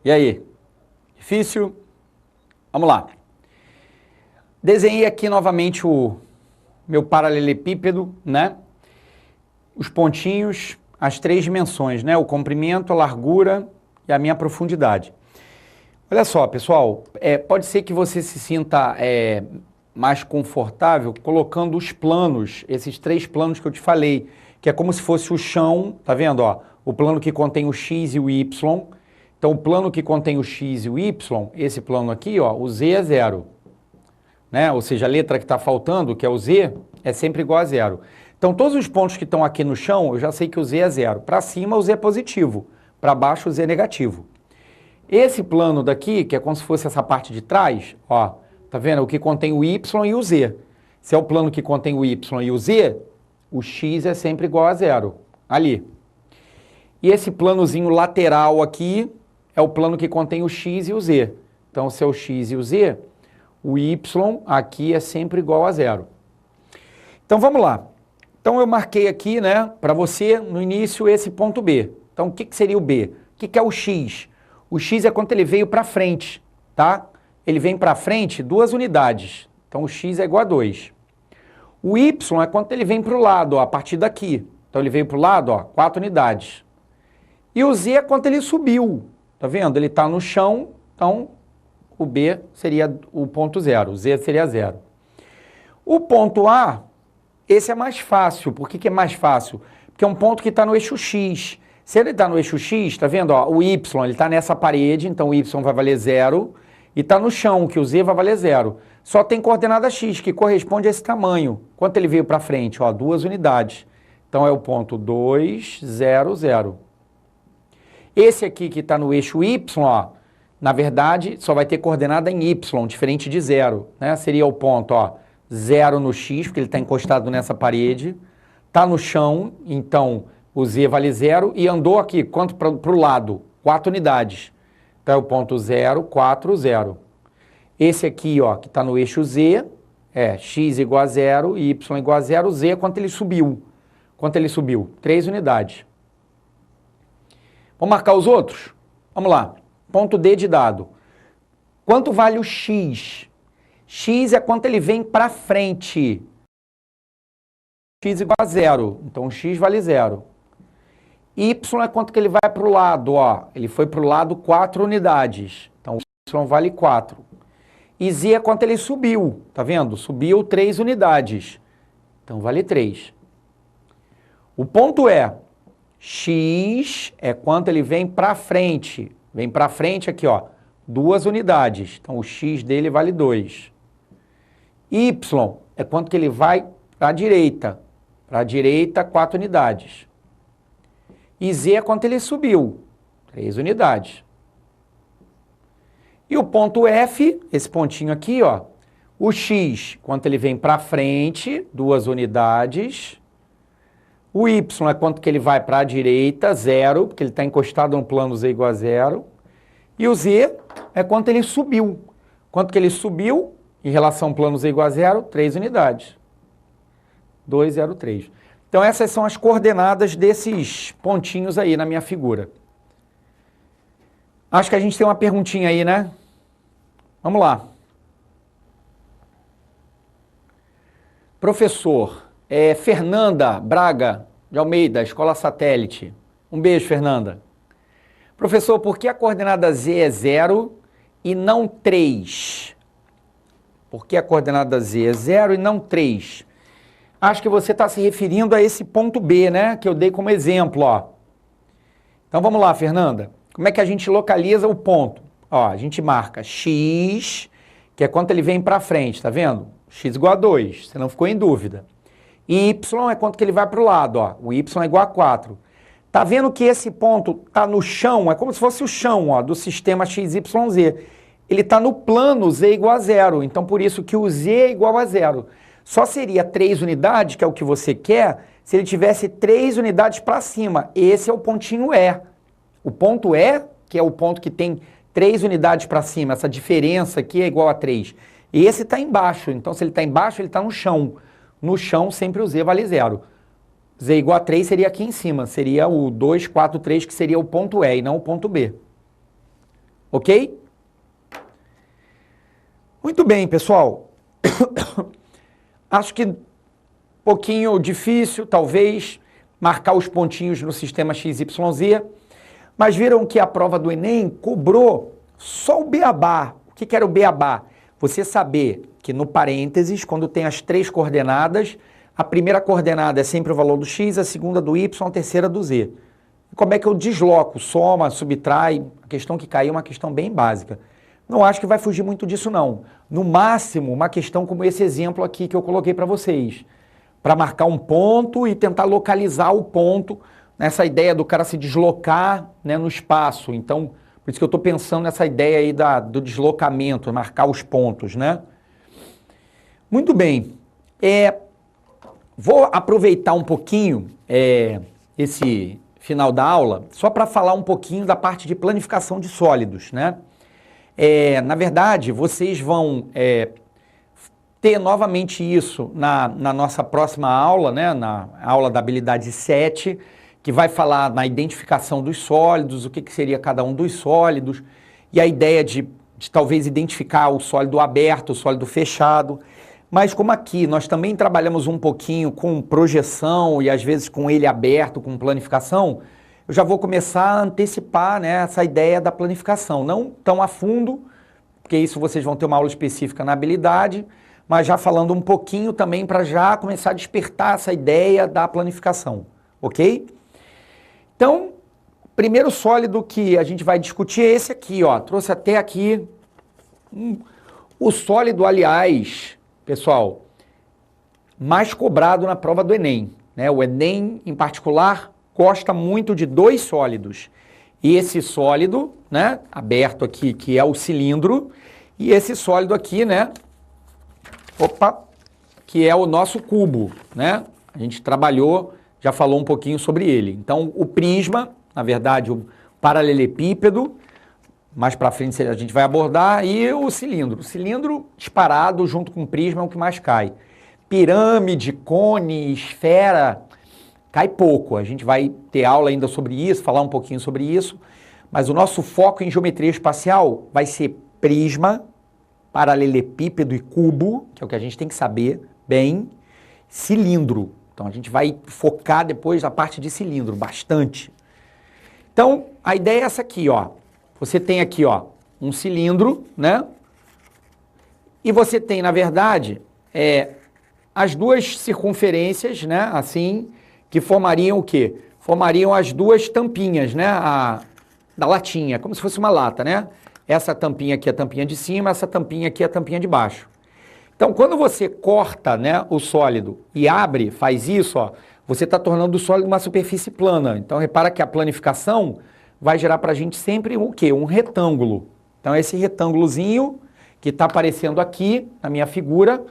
E aí? Difícil? Vamos lá. Desenhei aqui novamente o meu paralelepípedo, né? Os pontinhos, as 3 dimensões, né? O comprimento, a largura e a minha profundidade. Olha só, pessoal, pode ser que você se sinta mais confortável colocando os planos, esses 3 planos que eu te falei, que é como se fosse o chão, tá vendo? Ó, o plano que contém o X e o Y. Então, o plano que contém o X e o Y, esse plano aqui, ó, o Z é 0. Né? Ou seja, a letra que está faltando, que é o Z, é sempre igual a 0. Então, todos os pontos que estão aqui no chão, eu já sei que o Z é 0. Para cima, o Z é positivo. Para baixo, o Z é negativo. Esse plano daqui, que é como se fosse essa parte de trás, ó, tá vendo? O que contém o Y e o Z. Se é o plano que contém o Y e o Z, o X é sempre igual a 0. Ali. E esse planozinho lateral aqui é o plano que contém o X e o Z. Então, se é o X e o Z, o Y aqui é sempre igual a 0. Então, vamos lá. Então, eu marquei aqui, né, para você, no início, esse ponto B. Então, o que seria o B? O que é o X? O X é quando ele veio para frente, tá? Ele vem para frente 2 unidades. Então, o X é igual a 2. O Y é quando ele vem para o lado, ó, a partir daqui. Então, ele veio para o lado, ó, 4 unidades. E o Z é quando ele subiu. Tá vendo? Ele está no chão, então o B seria o ponto 0, o Z seria 0. O ponto A, esse é mais fácil. Por que é mais fácil? Porque é um ponto que está no eixo X. Se ele está no eixo X, tá vendo? Ó, o Y, ele está nessa parede, então o Y vai valer 0. E está no chão, que o Z vai valer 0. Só tem coordenada X, que corresponde a esse tamanho. Quanto ele veio para frente? Ó, 2 unidades. Então é o ponto 2, 0, 0. Esse aqui que está no eixo Y, ó, na verdade, só vai ter coordenada em Y, diferente de 0. Né? Seria o ponto, ó, 0 no X, porque ele está encostado nessa parede. Está no chão, então o Z vale 0. E andou aqui, quanto para o lado? 4 unidades. Então é o ponto 0, 4, 0. Esse aqui, ó, que está no eixo Z, é X igual a 0, Y igual a 0, Z é quanto ele subiu. Quanto ele subiu? 3 unidades. Vamos marcar os outros? Vamos lá. Ponto D de dado. Quanto vale o X? X é quanto ele vem para frente. X igual a 0. Então, o X vale 0. Y é quanto que ele vai para o lado. Ó. Ele foi para o lado 4 unidades. Então, o Y vale 4. E Z é quanto ele subiu. Tá vendo? Subiu 3 unidades. Então, vale 3. O ponto é... X é quanto ele vem para frente. Vem para frente aqui, ó, 2 unidades. Então, o X dele vale 2. Y é quanto que ele vai para a direita. Para a direita, 4 unidades. E Z é quanto ele subiu. 3 unidades. E o ponto F, esse pontinho aqui, ó, o X, quanto ele vem para frente, 2 unidades. O Y é quanto que ele vai para a direita, 0, porque ele está encostado no plano Z igual a 0. E o Z é quanto ele subiu. Quanto que ele subiu em relação ao plano Z igual a 0? 3 unidades. 2, 0, 3. Então essas são as coordenadas desses pontinhos aí na minha figura. Acho que a gente tem uma perguntinha aí, né? Vamos lá. Professor... Fernanda Braga de Almeida, Escola Satélite. Um beijo, Fernanda. Professor, por que a coordenada Z é 0 e não 3? Por que a coordenada Z é 0 e não 3? Acho que você está se referindo a esse ponto B, né? Que eu dei como exemplo, ó. Então vamos lá, Fernanda. Como é que a gente localiza o ponto? Ó, a gente marca X, que é quanto ele vem para frente, tá vendo? X igual a 2, você não ficou em dúvida. E Y é quanto que ele vai para o lado, ó. O Y é igual a 4. Tá vendo que esse ponto tá no chão? É como se fosse o chão, ó, do sistema XYZ. Ele está no plano Z igual a 0. Então, por isso que o Z é igual a 0. Só seria 3 unidades, que é o que você quer, se ele tivesse 3 unidades para cima. Esse é o pontinho E. O ponto E, que é o ponto que tem 3 unidades para cima, essa diferença aqui é igual a 3. E esse está embaixo. Então, se ele está embaixo, ele está no chão. No chão, sempre o Z vale 0. Z igual a 3 seria aqui em cima. Seria o 2, 4, 3, que seria o ponto E e não o ponto B. Ok? Muito bem, pessoal. Acho que um pouquinho difícil, talvez, marcar os pontinhos no sistema XYZ, mas viram que a prova do Enem cobrou só o beabá. O que era o beabá? Você saber que no parênteses, quando tem as 3 coordenadas, a primeira coordenada é sempre o valor do x, a segunda do y, a terceira do z. Como é que eu desloco? Soma, subtrai, a questão que caiu é uma questão bem básica. Não acho que vai fugir muito disso, não. No máximo, uma questão como esse exemplo aqui que eu coloquei para vocês. Para marcar um ponto e tentar localizar o ponto, nessa ideia do cara se deslocar, né, no espaço. Então, por isso que eu estou pensando nessa ideia aí do deslocamento, marcar os pontos, né? Muito bem. Vou aproveitar um pouquinho esse final da aula só para falar um pouquinho da parte de planificação de sólidos, né? Na verdade, vocês vão ter novamente isso na nossa próxima aula, né? Na aula da habilidade 7, que vai falar na identificação dos sólidos, o que seria cada um dos sólidos, e a ideia de talvez identificar o sólido aberto, o sólido fechado. Mas como aqui nós também trabalhamos um pouquinho com projeção e às vezes com ele aberto, com planificação, eu já vou começar a antecipar, né, essa ideia da planificação. Não tão a fundo, porque isso vocês vão ter uma aula específica na habilidade, mas já falando um pouquinho também para já começar a despertar essa ideia da planificação, ok? Então, primeiro sólido que a gente vai discutir é esse aqui, ó. Trouxe até aqui o sólido, aliás, pessoal, mais cobrado na prova do Enem, né? O Enem, em particular, gosta muito de 2 sólidos. E esse sólido, né, aberto aqui, que é o cilindro, e esse sólido aqui, né, que é o nosso cubo, né? A gente trabalhou, já falou um pouquinho sobre ele. Então, o prisma, na verdade, o paralelepípedo, mais para frente a gente vai abordar, e o cilindro. O cilindro disparado junto com o prisma é o que mais cai. Pirâmide, cone, esfera, cai pouco. A gente vai ter aula ainda sobre isso, falar um pouquinho sobre isso, mas o nosso foco em geometria espacial vai ser prisma, paralelepípedo e cubo, que é o que a gente tem que saber bem, cilindro. Então a gente vai focar depois na parte de cilindro, bastante. Então a ideia é essa aqui, ó. Você tem aqui, ó, um cilindro, né? E você tem, na verdade, as 2 circunferências, né? Assim, que formariam o quê? Formariam as 2 tampinhas, né? Da latinha, como se fosse uma lata, né? Essa tampinha aqui é a tampinha de cima, essa tampinha aqui é a tampinha de baixo. Então, quando você corta, né, o sólido e abre, faz isso, ó, você está tornando o sólido uma superfície plana. Então, repara que a planificação vai gerar para a gente sempre o quê? Um retângulo. Então, esse retângulozinho que está aparecendo aqui na minha figura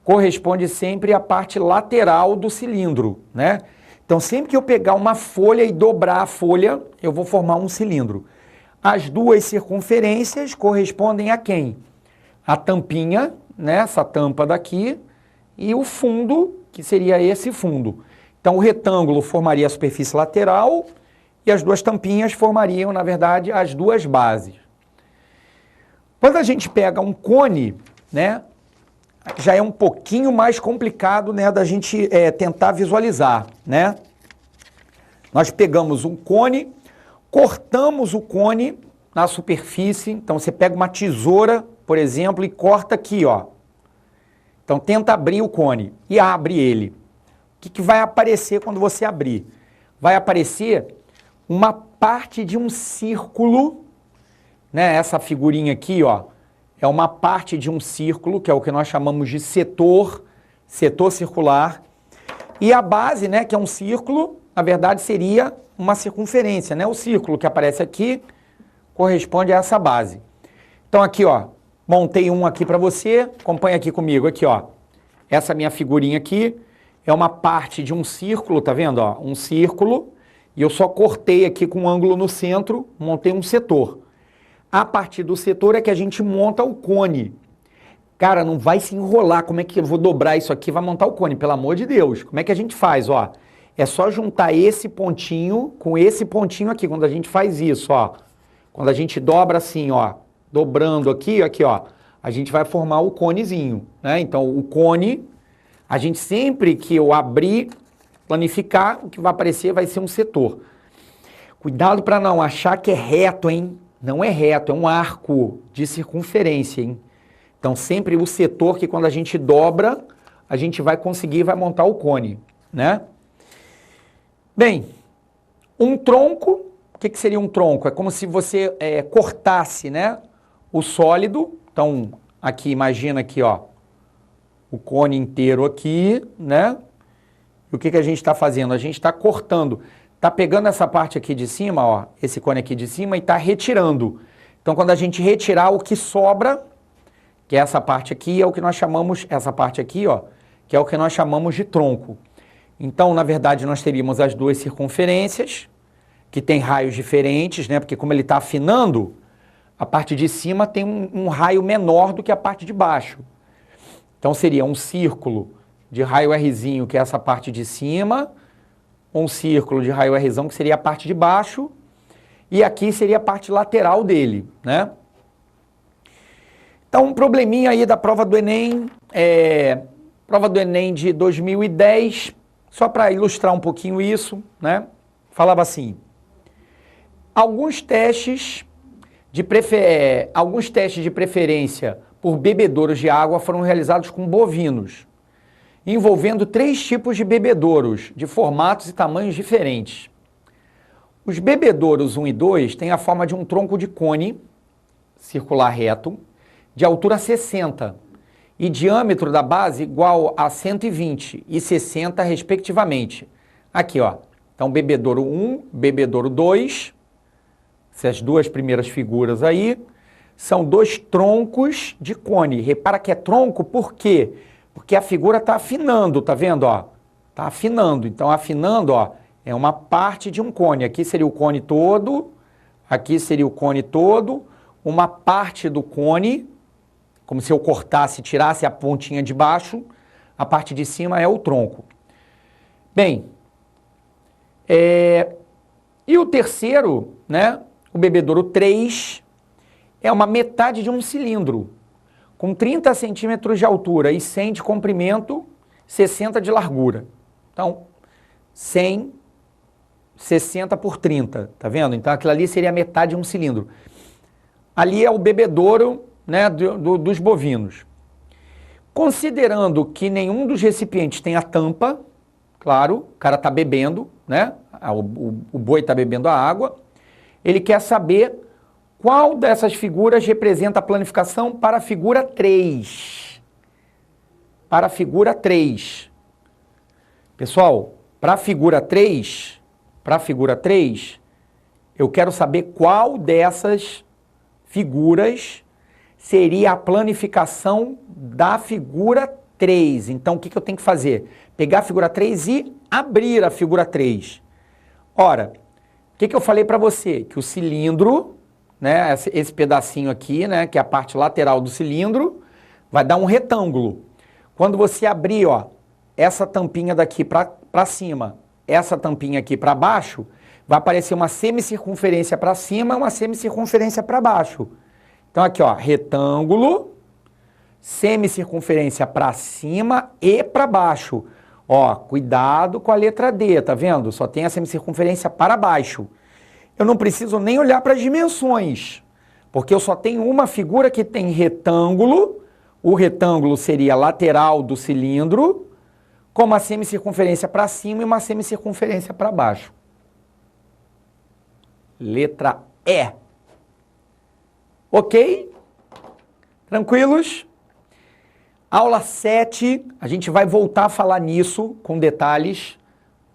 corresponde sempre à parte lateral do cilindro, né? Então, sempre que eu pegar uma folha e dobrar a folha, eu vou formar um cilindro. As 2 circunferências correspondem a quem? A tampinha, né, essa tampa daqui, e o fundo, que seria esse fundo. Então, o retângulo formaria a superfície lateral e as 2 tampinhas formariam, na verdade, as 2 bases. Quando a gente pega um cone, né, já é um pouquinho mais complicado, né, da gente tentar visualizar, né? Nós pegamos um cone, cortamos o cone na superfície. Então, você pega uma tesoura, por exemplo, e corta aqui, ó. Então, tenta abrir o cone e abre ele. O que vai aparecer quando você abrir? Vai aparecer uma parte de um círculo, né? Essa figurinha aqui, ó, é uma parte de um círculo, que é o que nós chamamos de setor circular. E a base, né, que é um círculo, na verdade seria uma circunferência, né? O círculo que aparece aqui corresponde a essa base. Então aqui, ó, montei um aqui para você, acompanha aqui comigo, aqui, ó. Essa minha figurinha aqui é uma parte de um círculo, tá vendo, ó? Um círculo, e eu só cortei aqui com um ângulo no centro, montei um setor. A partir do setor é que a gente monta o cone. Cara, não vai se enrolar, como é que eu vou dobrar isso aqui, vai montar o cone, pelo amor de Deus. Como é que a gente faz, ó? É só juntar esse pontinho com esse pontinho aqui, quando a gente faz isso, ó. Quando a gente dobra assim, ó, dobrando aqui, ó, a gente vai formar o conezinho, né? Então, o cone, a gente sempre que eu abrir, planificar, o que vai aparecer vai ser um setor. Cuidado para não achar que é reto, hein? Não é reto, é um arco de circunferência, hein? Então, sempre o setor que quando a gente dobra, a gente vai conseguir, vai montar o cone, né? Bem, um tronco, o que seria um tronco? É como se você cortasse, né, o sólido. Então, aqui, imagina aqui, ó, o cone inteiro aqui, né? E o que a gente está fazendo? A gente está cortando, está pegando essa parte aqui de cima, ó, esse cone aqui de cima, e está retirando. Então, quando a gente retirar, o que sobra, que é essa parte aqui, é o que nós chamamos, essa parte aqui, ó, que é o que nós chamamos de tronco. Então, na verdade, nós teríamos as duas circunferências, que tem raios diferentes, né? Porque como ele está afinando, a parte de cima tem um raio menor do que a parte de baixo. Então, seria um círculo de raio Rzinho, que é essa parte de cima, um círculo de raio Rzão, que seria a parte de baixo, e aqui seria a parte lateral dele, né? Então, um probleminha aí da prova do Enem, prova do Enem de 2010, só para ilustrar um pouquinho isso, né? Falava assim, alguns testes de preferência por bebedouros de água foram realizados com bovinos, envolvendo 3 tipos de bebedouros, de formatos e tamanhos diferentes. Os bebedouros 1 e 2 têm a forma de um tronco de cone circular reto, de altura 60 e diâmetro da base igual a 120 e 60 respectivamente. Aqui, ó. Então, bebedouro 1, bebedouro 2, essas duas primeiras figuras aí, são 2 troncos de cone. Repara que é tronco, por quê? Porque a figura está afinando, tá vendo, ó? Tá afinando. Então, afinando, ó, é uma parte de um cone. Aqui seria o cone todo, aqui seria o cone todo, uma parte do cone, como se eu cortasse, tirasse a pontinha de baixo, a parte de cima é o tronco. Bem, e o terceiro, né, o bebedouro 3, é uma metade de um cilindro, com 30 centímetros de altura e 100 de comprimento, 60 de largura. Então, 100, 60 por 30, tá vendo? Então, aquilo ali seria a metade de um cilindro. Ali é o bebedouro, né, dos bovinos. Considerando que nenhum dos recipientes tem a tampa, claro, o cara está bebendo, né, o boi está bebendo a água, ele quer saber qual dessas figuras representa a planificação para a figura 3. Para a figura 3. Pessoal, para a figura 3, eu quero saber qual dessas figuras seria a planificação da figura 3. Então, o que eu tenho que fazer? Pegar a figura 3 e abrir a figura 3. Ora, o que eu falei para você? Que o cilindro, né, esse pedacinho aqui, né, que é a parte lateral do cilindro, vai dar um retângulo. Quando você abrir, ó, essa tampinha daqui para cima, essa tampinha aqui para baixo, vai aparecer uma semicircunferência para cima e uma semicircunferência para baixo. Então aqui, ó, retângulo, semicircunferência para cima e para baixo. Ó, cuidado com a letra D, tá vendo? Só tem a semicircunferência para baixo. Eu não preciso nem olhar para as dimensões, porque eu só tenho uma figura que tem retângulo. O retângulo seria a lateral do cilindro, com uma semicircunferência para cima e uma semicircunferência para baixo. Letra E. Ok? Tranquilos? Aula 7, a gente vai voltar a falar nisso com detalhes,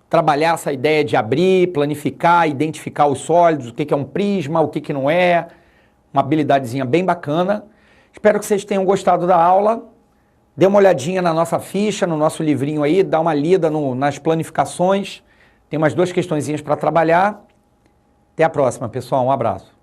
trabalhar essa ideia de abrir, planificar, identificar os sólidos, o que é um prisma, o que não é, uma habilidadezinha bem bacana. Espero que vocês tenham gostado da aula. Dê uma olhadinha na nossa ficha, no nosso livrinho aí, dá uma lida nas planificações. Tem umas 2 questõezinhas para trabalhar. Até a próxima, pessoal. Um abraço.